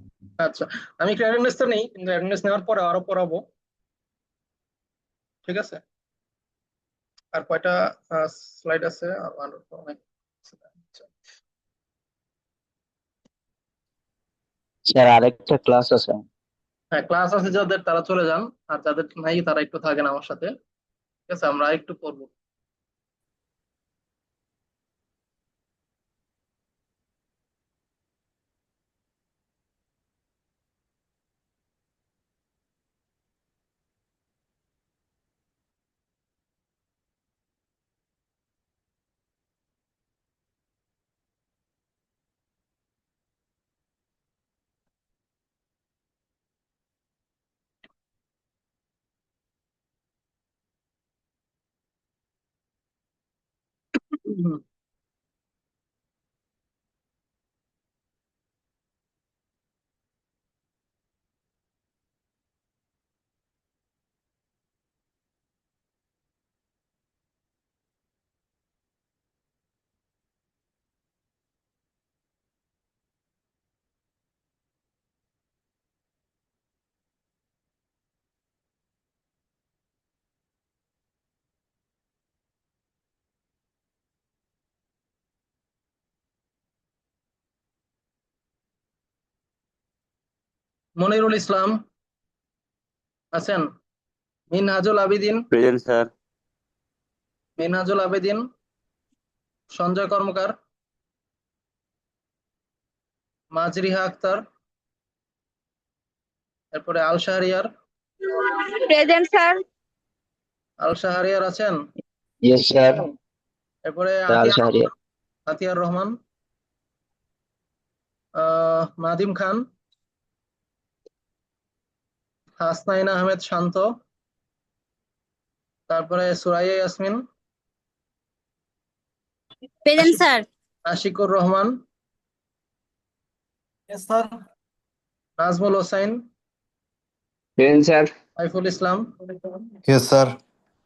আচ্ছা, আমি একটু অ্যাটেন্ডেন্সটা নেই, কিন্তু অ্যাটেন্ডেন্স নেওয়ার পরে আরো পড়াবো, ঠিক আছে? আর কয়টা স্লাইড আছে? আর অনেক। আচ্ছা। স্যার আরেকটা ক্লাস আছে। হ্যাঁ, ক্লাস আছে যাদের তারা চলে যান, আর যাদের নাই তারা একটু থাকেন আমার সাথে, ঠিক আছে? আমরা একটু পড়বো। মনিরুল ইসলাম আছেন? Minhajul Abedin, present sir. মিনহাজুল আবেদিন, সঞ্জয় কর্মকার, মাজরিহা আক্তার, এরপরে আল শাহরিয়ার। Present sir. আল শাহরিয়ার আছেন? Yes sir. এরপরে আল শাহরিয়ার। আতিয়ার রহমান, নাদিম খান, হাসনাইন আহমেদ শান্ত, তারপরে Suraiya Yasmin, present sir. Ashikur Rahman, sir. Nazmul Hossain, present sir. Saiful Islam, Yes, sir.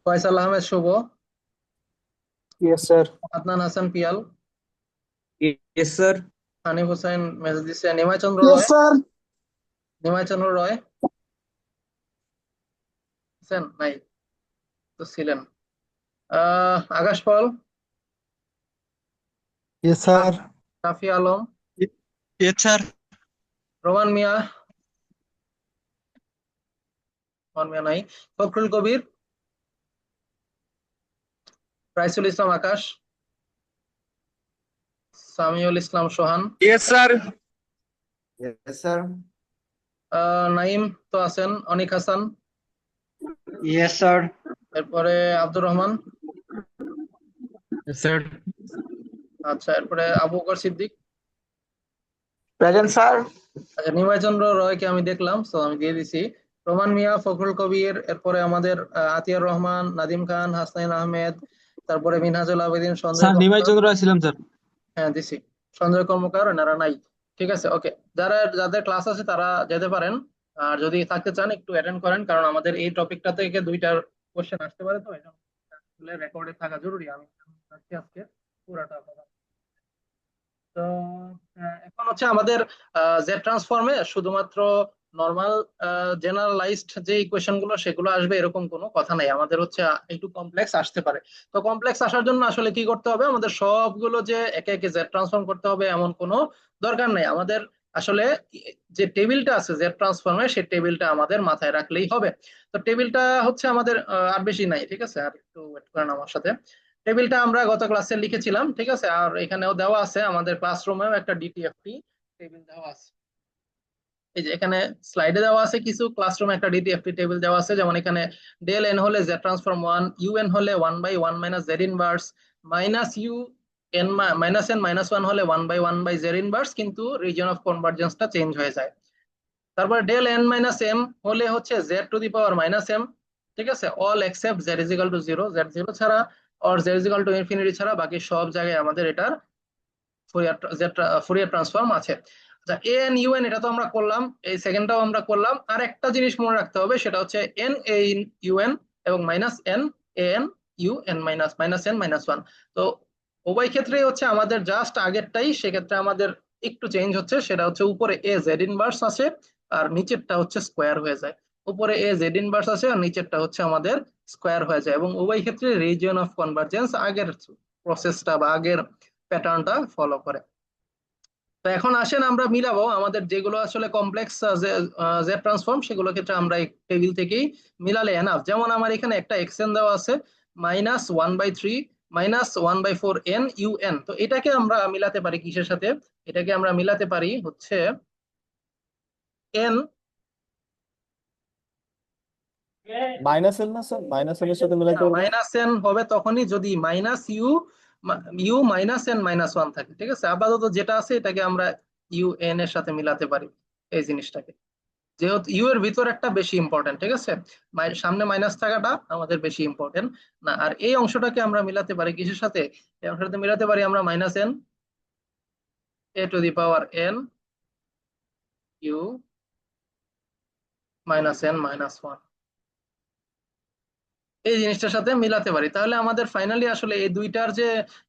Faisal Ahmed Shuvo, Yes, sir. Adnan Hasan Piyal, Yes, sir. Hanif Hossain message দিচ্ছে, নিমাই চন্দ্র Yes, রয়, sir. নিমাই চন্দ্র রয় আছেন? নাই তো ছিলেন। Akash Pal, Yes, sir. Rafi Alam, Yes, sir. Roman Mia, Roman Mia নাই, ফখরুল কবির, রাইসুল ইসলাম আকাশ, সামিউল ইসলাম সোহান, Yes, sir. Yes, sir. Naim তো আছেন, অনিক হাসান, Yes, sir. এরপরে আব্দুর রহমান, Yes, sir. আচ্ছা, এরপরে আবু বকর সিদ্দিক। Present, sir. আচ্ছা, নিমাই চন্দ্র রয়কে আমি দেখলাম, তো আমি দিয়ে দিছি। রোমান মিয়া, ফখরুল কবির, এরপরে আমাদের আতিয়ার রহমান, নাদিম খান, হাসনাইন আহমেদ, তারপরে মিনহাজুল আবেদিন, সঞ্জয় স্যার নিমাই কর্মকার। চন্দ্র আসছিলাম স্যার। হ্যাঁ দিছি, সঞ্জয় কর্মকার, এনারা নাই। ঠিক আছে, ওকে। যাদের ক্লাস আছে তারা যেতে পারেন, আর যদি থাকতে চান একটু অ্যাটেন্ড করেন, কারণ আমাদের এই টপিকটা থেকে দুইটার কোশ্চেন আসতে পারে, তো এটা রেকর্ডে থাকা জরুরি। আমি যাচ্ছি আজকে পুরাটা কথা। তো এখন হচ্ছে আমাদের জেড ট্রান্সফর্মে শুধুমাত্র নর্মাল জেনারেলাইজড যে ইকুয়েশন গুলো সেগুলো আসবে এরকম কোনো কথা নাই, আমাদের হচ্ছে একটু কমপ্লেক্স আসতে পারে। তো কমপ্লেক্স আসার জন্য আসলে কি করতে হবে, আমাদের সবগুলো যে একে একে জেড ট্রান্সফর্ম করতে হবে এমন কোনো দরকার নেই। আমাদের আসলে যে টেবিলটা আছে জেড ট্রান্সফর্মে, সেই টেবিলটা আমাদের মাথায় রাখলেই হবে। তো টেবিলটা হচ্ছে আমাদের আর বেশি নাই, ঠিক আছে, আর একটু ওয়েট করেন আমার সাথে। টেবিলটা আমরা গত ক্লাসে লিখেছিলাম, ঠিক আছে, আর এখানেও দেওয়া আছে, আমাদের ক্লাসরুমেও একটা ডিটিএফটি টেবিল দেওয়া আছে। এই যে এখানে স্লাইডে দেওয়া আছে কিছু, ক্লাসরুমে একটা ডিটিএফটি টেবিল দেওয়া আছে, যেমন এখানে ডেল এন হলে জেড ট্রান্সফর্ম 1, ইউ এন হলে 1/1 minus z inverse, minus u N n N minus 1 হলে 1/1 জেড ইনভার্স, কিন্তু রিজন অফ কনভার্জেন্সটা চেঞ্জ হয়ে যায়। তারপর ডেল এন মাইনাস এম হলে হচ্ছে z to the power minus m, ঠিক আছে, all except z is equal to 0, z 0 ছাড়া, or z is equal to infinity ছাড়া বাকি সব জায়গায় আমাদের এটার ফুরিয়ার ট্রান্সফর্ম আছে। আচ্ছা, এ এন ইউ এন এটা তো আমরা করলাম, এই সেকেন্ডটাও আমরা করলাম। আর একটা জিনিস মনে রাখতে হবে, সেটা হচ্ছে এন এ ইউ এন এবং minus N A N U N minus minus N minus 1। তো উভয় ক্ষেত্রেই হচ্ছে আমাদের জাস্ট আগেরটাই, সেক্ষেত্রে আমাদের একটু চেঞ্জ হচ্ছে, সেটা হচ্ছে উপরে এ জেড ইনভার্স আছে আর নিচেরটা হচ্ছে স্কোয়ার হয়ে যায়। উপরে এ জেড ইনভার্স আছে আর নিচেরটা হচ্ছে আমাদের স্কোয়ার হয়ে যায়, এবং উভয় ক্ষেত্রে রিজিয়ন অফ কনভার্জেন্স আগের প্রসেসটা বা আগের প্যাটার্নটা ফলো করে। তো এখন আসেন আমরা মিলাবো আমাদের যেগুলো আসলে কমপ্লেক্স জেড ট্রান্সফর্ম, সেগুলো ক্ষেত্রে আমরা এই টেবিল থেকেই মিলালে এনাফ। যেমন আমার এখানে একটা এক্সএন দেওয়া আছে, -1/3 -1/4 এন ইউ এন। তো এটাকে আমরা মিলাতে পারি কিসের সাথে, এটাকে আমরা মিলাতে পারি হচ্ছে এন মাইনাস এল না স্যার, মাইনাস এল এর সাথে মিলাইতে পারবো। মাইনাস এন হবে তখনই যদি minus u minus N minus 1 থাকে, ঠিক আছে। আপাতত যেটা আছে এটাকে আমরা ইউ এন এর সাথে মিলাতে পারি এই জিনিসটাকে। যেহেতু ইউ এর ভিতর একটা বেশি ইম্পর্টেন্ট, ঠিক আছে, সামনে মাইনাস থাকাটা আমাদের বেশি ইম্পর্টেন্ট না। আর এই অংশটাকে আমরা মিলাতে পারি কিসের সাথে? এই অংশটাতে মিলাতে পারি আমরা minus N A to the power N U minus N minus one, এই জিনিসটার সাথে মিলাতে পারি। তাহলে আমাদের ফাইনালি আসলে এই দুইটার যে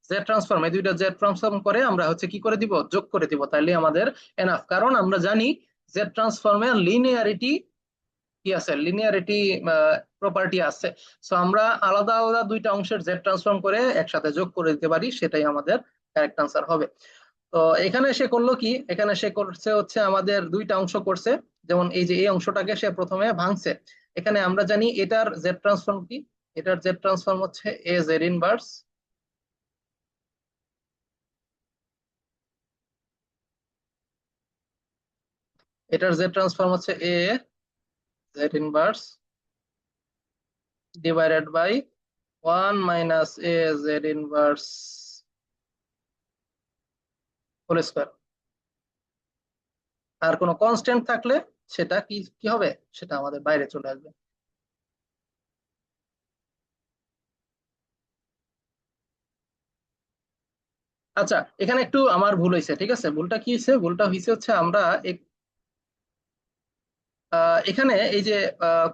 জেড ট্রান্সফর্ম, এই দুইটা জেড ট্রান্সফর্ম করে আমরা হচ্ছে কি করে দিব, যোগ করে দিব, তাহলে আমাদের এনাফ। কারণ আমরা জানি জেড ট্রান্সফর্মের লিনিয়ারিটি কি আছে, লিনিয়ারিটি প্রপার্টি আছে। সো আমরা আলাদা আলাদা দুইটা অংশের জেড ট্রান্সফর্ম করে একসাথে যোগ করে দিতে পারি, সেটাই আমাদের কারেক্ট আনসার হবে। তো এখানে সে করলো কি, এখানে সে করছে হচ্ছে আমাদের দুইটা অংশ করছে। যেমন এই যে এই অংশটাকে সে প্রথমে ভাঙছে। এখানে আমরা জানি এটার জেড ট্রান্সফর্ম কি, এটার জেড ট্রান্সফর্ম হচ্ছে এ জেড ইনভার্স, এটার জেড ট্রান্সফর্ম হচ্ছে A Z inverse divided by 1 - A Z inverse whole square. আর কোনো কনস্ট্যান্ট থাকলে সেটা কি কি হবে, সেটা আমাদের বাইরে চলে আসবে। আচ্ছা, এখানে একটু আমার ভুল হয়েছে, ঠিক আছে। ভুলটা কি হয়েছে, ভুলটা হয়েছে হচ্ছে আমরা এখানে এই যে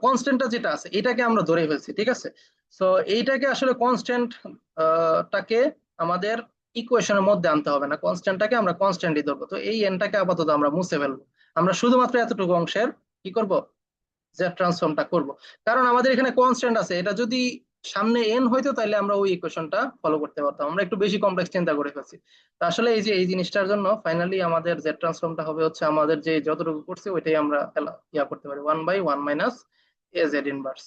কনস্ট্যান্টটা যেটা আছে এটাকে আমরা ধরে ফেলছি, ঠিক আছে। সো এইটাকে আসলে কনস্ট্যান্ট টাকে আমাদের ইকুয়েশনের মধ্যে আনতে হবে না, কনস্ট্যান্টটাকে আমরা কনস্ট্যান্টই ধরবো। তো এই এনটাকে আপাতত আমরা মুছে ফেলবো, আমরা শুধুমাত্র এতটুকু অংশের কি করব, জেড ট্রান্সফর্মটা করব। কারণ আমাদের এখানে কনস্ট্যান্ট আছে, এটা যদি সামনে এন হইতো তাহলে আমরা ওই ইকুয়েশনটা ফলো করতে পারতাম, আমরা একটু বেশি কমপ্লেক্স চিন্তা করে ফেলছি। তো আসলে এই যে এই জিনিসটার জন্য ফাইনালি আমাদের জেড ট্রান্সফর্মটা হবে হচ্ছে আমাদের যে যতটুকু করছে ওইটাই আমরা ইয়া করতে পারি, 1/1 - এ জেড ইনভার্স,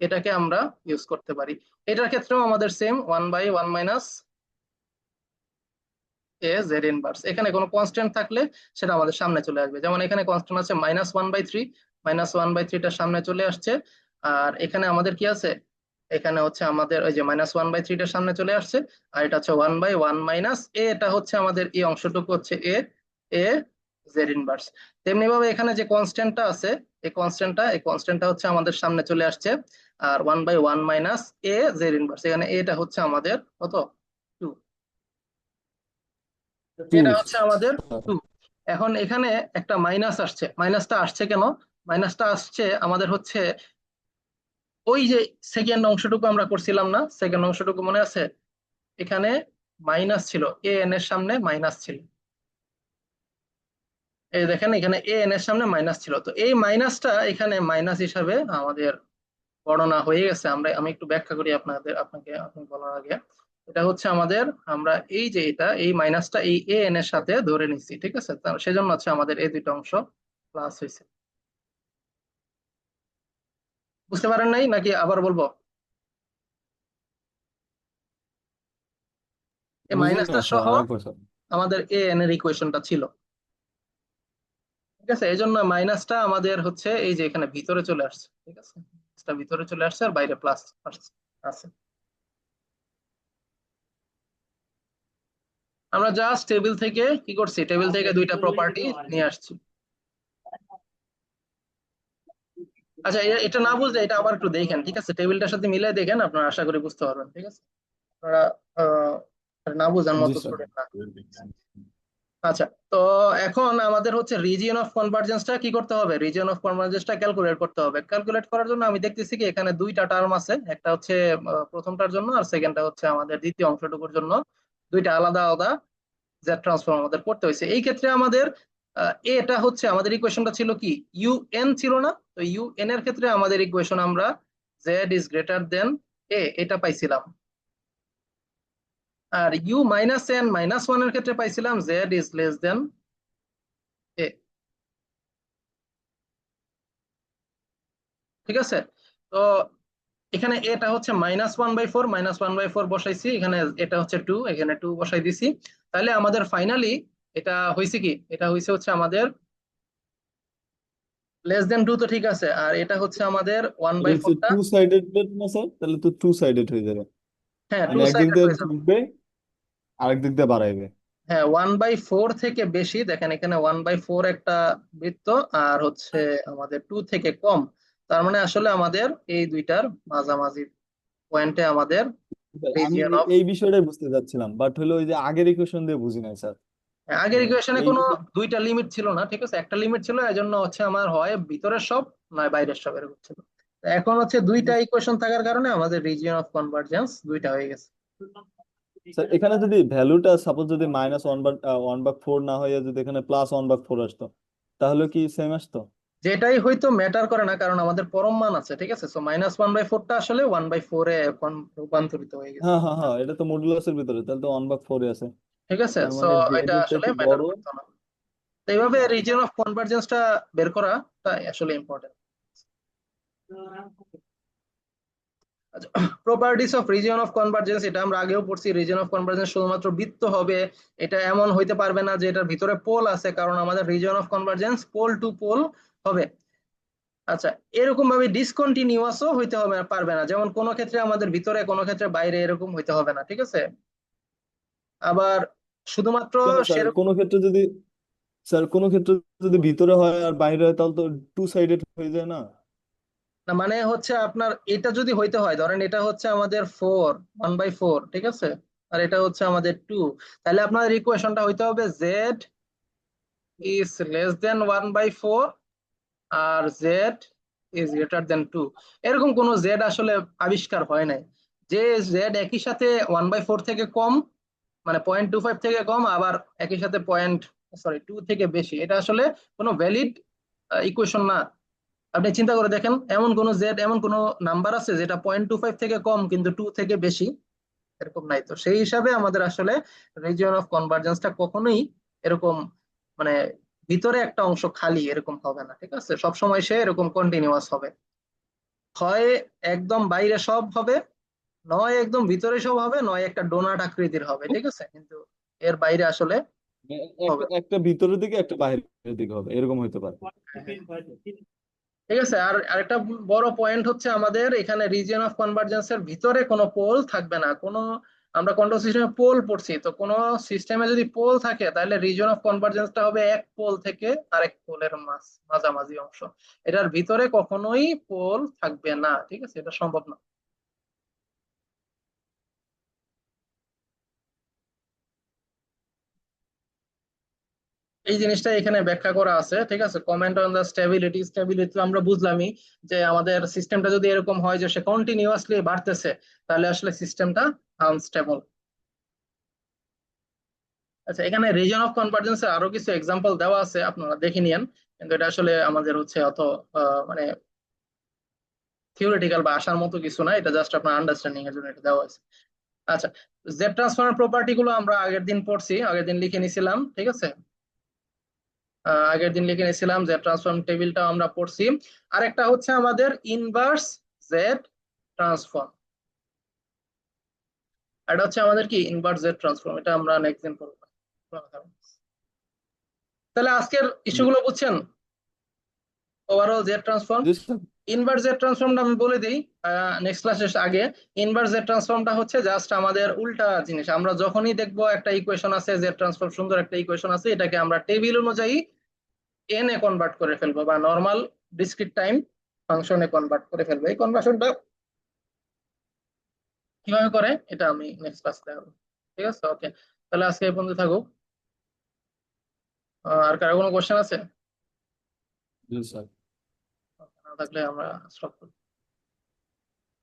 এটাকে আমরা ইউজ করতে পারি। এটার ক্ষেত্রেও আমাদের সেম 1/1 - এ জেড ইনভার্স। এখানে কোনো কনস্ট্যান্ট থাকলে সেটা আমাদের সামনে চলে আসবে। যেমন এখানে কনস্ট্যান্ট আছে -1/3, -1/3টা সামনে চলে আসছে। আর এখানে আমাদের কি আছে, এখানে হচ্ছে আমাদের ওই যে -1/3টা সামনে চলে আসছে। আর এটা হচ্ছে 1/1 - এ, এটা হচ্ছে আমাদের এই অংশটুকু হচ্ছে এ এ জেড ইনভার্স। তেমনি ভাবে এখানে যে কনস্ট্যান্টটা আছে, এই কনস্ট্যান্টটা হচ্ছে আমাদের সামনে চলে আসছে। আর 1/1 - এ জেড ইনভার্স, এখানে এটা হচ্ছে আমাদের কত, 2, টু। এটা হচ্ছে আমাদের 2। এখন এখানে একটা মাইনাস আসছে, মাইনাসটা আসছে কেন, মাইনাসটা আসছে আমাদের হচ্ছে ওই যে সেকেন্ড অংশটুকু আমরা করছিলাম না, সেকেন্ড অংশটুকু মনে আছে, এখানে মাইনাস ছিল, এ এন এর সামনে মাইনাস ছিল। এই দেখেন এখানে এ এন এর সামনে মাইনাস ছিল, তো এই মাইনাসটা এখানে মাইনাস হিসাবে আমাদের গণনা হয়ে গেছে। আমি একটু ব্যাখ্যা করি আপনি বলার আগে। এটা হচ্ছে আমাদের, আমরা এই যে এই মাইনাসটা এই এ এন এর সাথে ধরে নিচ্ছি, ঠিক আছে। সেজন্য হচ্ছে আমাদের এই দুটো অংশ প্লাস হয়েছে। বুঝতে পারেন নাই নাকি আবার বলবো? এই বুঝলাম মাইনাসটা না স্যার, সহ আরেকবার স্যার। আমাদের এ এন এর ইকুয়েশনটা ছিল, ঠিক আছে। এই জন্য মাইনাসটা আমাদের হচ্ছে এই যে এখানে ভিতরে চলে আসছে, ঠিক আছে, এটা ভিতরে চলে আসছে আর বাইরে প্লাস আসছে আছে। আমরা জাস্ট টেবিল থেকে কি করছি, টেবিল থেকে দুইটা প্রপার্টি নিয়ে আসছি। আচ্ছা, এটা না বুঝলে এটা আবার একটু দেখেন, ঠিক আছে, টেবিলটার সাথে মিলাই দেখেন, আপনারা আশা করি বুঝতে পারবেন, ঠিক আছে। আপনারা আহ, না বুঝার জি মতো স্যার। স্টুডেন্ট না। আচ্ছা, তো এখন আমাদের হচ্ছে রিজিয়ন অফ কনভার্জেন্সটা কি করতে হবে, রিজিয়ন অফ কনভার্জেন্সটা ক্যালকুলেট করতে হবে। ক্যালকুলেট করার জন্য আমি দেখতেছি কি এখানে দুইটা টার্ম আছে, একটা হচ্ছে প্রথমটার জন্য আর সেকেন্ডটা হচ্ছে আমাদের দ্বিতীয় অংশটুকুর জন্য, দুইটা আলাদা আলাদা জেড ট্রান্সফর্ম আমাদের করতে হয়েছে। এই ক্ষেত্রে আমাদের এটা হচ্ছে আমাদের ইকুয়েশনটা ছিল কি, ইউ এন ছিল না, তো ইউ এন এর ক্ষেত্রে আমাদের ইকুয়েশন আমরা জেড ইজ গ্রেটার দেন এ এটা পাইছিলাম। আর ইউ -n - 1 এর ক্ষেত্রে পাইছিলাম জেড ইজ লেস দেন এ, ঠিক আছে। তো এখানে এটা হচ্ছে -1/4, -1/4 বসাইছি, এখানে এটা হচ্ছে 2, এখানে 2 বসাই দিছি। তাহলে আমাদের ফাইনালি এটা হয়েছে কি, এটা হয়েছে হচ্ছে আমাদের <2 তো ঠিক আছে, আর এটা হচ্ছে আমাদের এটা হচ্ছে 1/4টা, টু সাইডেড না স্যার? তাহলে তো টু সাইডেড হয়ে যাবে, হ্যাঁ, টু মানে একদিক সাইডেড দিয়ে হয়ে যাবে। কমবে, আরেক দিক দিয়ে বাড়াইবে। হ্যাঁ, 1/4 থেকে বেশি, দেখেন এখানে 1/4 একটা বৃত্ত, আর হচ্ছে আমাদের 2 থেকে কম। তার মানে আসলে আমাদের এই দুইটার মাঝামাঝি পয়েন্টে আমাদের আমি রিজিয়ন অফ। এই বিষয়টাই বুঝতে চাচ্ছিলাম, বাট হলো ওই যে আগের ইকুয়েশন দিয়ে বুঝি নাই স্যার। আগের মানে ইকুয়েশনে এই কোনো দুইটা লিমিট ছিল না, ঠিক আছে, একটা লিমিট ছিল, এজন্য হচ্ছে আমার হয় ভিতরের সব নয় বাইরের সব এরকম ছিল। তো এখন হচ্ছে দুইটা ইকুয়েশন থাকার কারণে আমাদের রিজিয়ন অফ কনভারজেন্স দুইটা হয়ে গেছে। স্যার এখানে যদি ভ্যালুটা সাপোজ যদি -1/4 না হয়ে যদি এখানে +1/4 আসতো, তাহলে কি সেম আসতো? যেটাই হয়তো ম্যাটার করে না, কারণ আমাদের পরম মান আছে, ঠিক আছে, সো -1/4টা আসলে 1/4 এ এখন রূপান্তরিত হয়ে গেছে। হ্যাঁ হ্যাঁ হ্যাঁ, এটা তো মডুলাসের ভিতরে, তাহলে তো 1/4 আছে। ঠিক আছে, তার সো মানে এটা যেহেতু আসলে একটু ম্যাটার বড়। করতো না। তো এইভাবে রিজিয়ন অফ কনভারজেন্সটা বের করাটা আসলে important. Properties of region of convergence, এটা আমরা আগেও পড়ছি। রিজিয়ন অফ কনভারজেন্স শুধুমাত্র বৃত্ত হবে, এটা এমন হইতে পারবে না যে এটার ভিতরে পোল আছে, কারণ আমাদের region of convergence pole to pole হবে। আচ্ছা, এরকম ভাবে ডিসকন্টিনিউয়াসও হইতে হবে পারবে না, যেমন কোনো ক্ষেত্রে আমাদের ভিতরে কোনো ক্ষেত্রে বাইরে এরকম হইতে হবে না, ঠিক আছে। আবার শুধুমাত্র কেন স্যার, সেরকম কোনো ক্ষেত্রে যদি, স্যার কোনো ক্ষেত্রে যদি ভিতরে হয় আর বাইরে হয়, তাহলে তো 2 সাইডেড হয়ে যায় না? না, মানে হচ্ছে আপনার এটা যদি হইতে হয়, ধরেন এটা হচ্ছে আমাদের 1/4, ঠিক আছে, আর এটা হচ্ছে আমাদের 2, তাহলে আপনার ইকুয়েশনটা হইতে হবে জেড ইজ লেস দেন 1/4 আর জেড ইজ গ্রেটার দেন 2। এরকম কোনো জেড আসলে আবিষ্কার হয় নাই যে জেড একই সাথে 1/4 থেকে কম, মানে 0.25 থেকে কম, আবার একই সাথে 2 থেকে বেশি। এটা আসলে কোনো ভ্যালিড ইকুয়েশন না। আপনি চিন্তা করে দেখেন, এমন কোন জেড, এমন কোন নাম্বার আছে যেটা 0.25 থেকে কম কিন্তু 2 থেকে বেশি? এরকম নাই। তো সেই হিসাবে আমাদের আসলে রিজিয়ন অফ কনভারজেন্সটা কখনোই এরকম, মানে ভিতরে একটা অংশ খালি এরকম হবে না, ঠিক আছে, সবসময় সে এরকম কন্টিনিউয়াস হবে। হয় একদম বাইরে সব হবে, নয় একদম ভিতরে সব হবে, নয় একটা ডোনাট আকৃতির হবে, ঠিক আছে, কিন্তু এর বাইরে আসলে একটা হবে না। একটা ভিতরের দিকে একটা বাইরের দিকে হবে, এরকম হতে পারে। ঠিক আছে, আর আরেকটা বড় পয়েন্ট হচ্ছে আমাদের এখানে রিজিয়ন অফ কনভারজেন্সের ভিতরে কোনো পোল থাকবে না। কোনো, আমরা কন্ট্রোল সিস্টেমে পোল পড়ছি, তো কোনো সিস্টেমে যদি পোল থাকে তাহলে রিজিয়ন অফ কনভারজেন্সটা হবে এক পোল থেকে আরেক পোলের মাঝামাঝি অংশ। এটার ভিতরে কখনোই পোল থাকবে না, ঠিক আছে, এটা সম্ভব না। এই জিনিসটা এখানে ব্যাখ্যা করা আছে, ঠিক আছে। Comment on the stability, stability আমরা বুঝলামই, যে আমাদের সিস্টেমটা যদি এরকম হয় যে সে কন্টিনিউয়াসলি বাড়তেছে, তাহলে আসলে সিস্টেমটা আনস্টেবল। আচ্ছা, এখানে রিজন অফ কনভার্জেন্সের আরো কিছু এক্সাম্পল দেওয়া আছে, আপনারা দেখে নিয়েন, কিন্তু এটা আসলে আমাদের হচ্ছে অত মানে থিওরিটিক্যাল বা আসার মতো কিছু না, এটা জাস্ট আপনার আন্ডারস্ট্যান্ডিং এর জন্য এটা দেওয়া হয়েছে। আচ্ছা, জেড ট্রান্সফর্মের প্রপার্টি গুলো আমরা আগের দিন পড়ছি, আগের দিন লিখে নিছিলাম, ঠিক আছে। আগের দিন লিখে নিছিলাম, জেড ট্রান্সফর্ম টেবিলটা আমরা পড়ছি। আরেকটা হচ্ছে আমাদের ইনভার্স জেড ট্রান্সফর্ম, এটা হচ্ছে আমাদের কি ইনভার্স জেড ট্রান্সফর্ম, এটা আমরা নেক্সট দিন পড়বো। তাহলে আজকের ইস্যুগুলো বুঝছেন, ওভারঅল জেড ট্রান্সফর্ম। জি স্যার। ইনভার্স জেড ট্রান্সফর্মটা আমি বলে দিই নেক্সট ক্লাসের আগে। ইনভার্স জেড ট্রান্সফর্মটা হচ্ছে জাস্ট আমাদের উল্টা জিনিস। আমরা যখনই দেখবো একটা ইকুয়েশন আছে জেড ট্রান্সফর্ম, সুন্দর একটা ইকুয়েশন আছে, এটাকে আমরা টেবিল অনুযায়ী এন এ কনভার্ট করে ফেলবো, বা নর্মাল ডিসক্রিট টাইম ফাংশনে কনভার্ট করে ফেলবো। এই কনভার্সনটা কিভাবে করে এটা আমি নেক্সট ক্লাস দেখাবো, ঠিক আছে। ওকে, তাহলে আজকে এই পর্যন্ত থাকুক। আর কারো কোনো কোশ্চেন আছে? জি স্যার। না থাকলে আমরা স্টপ করি।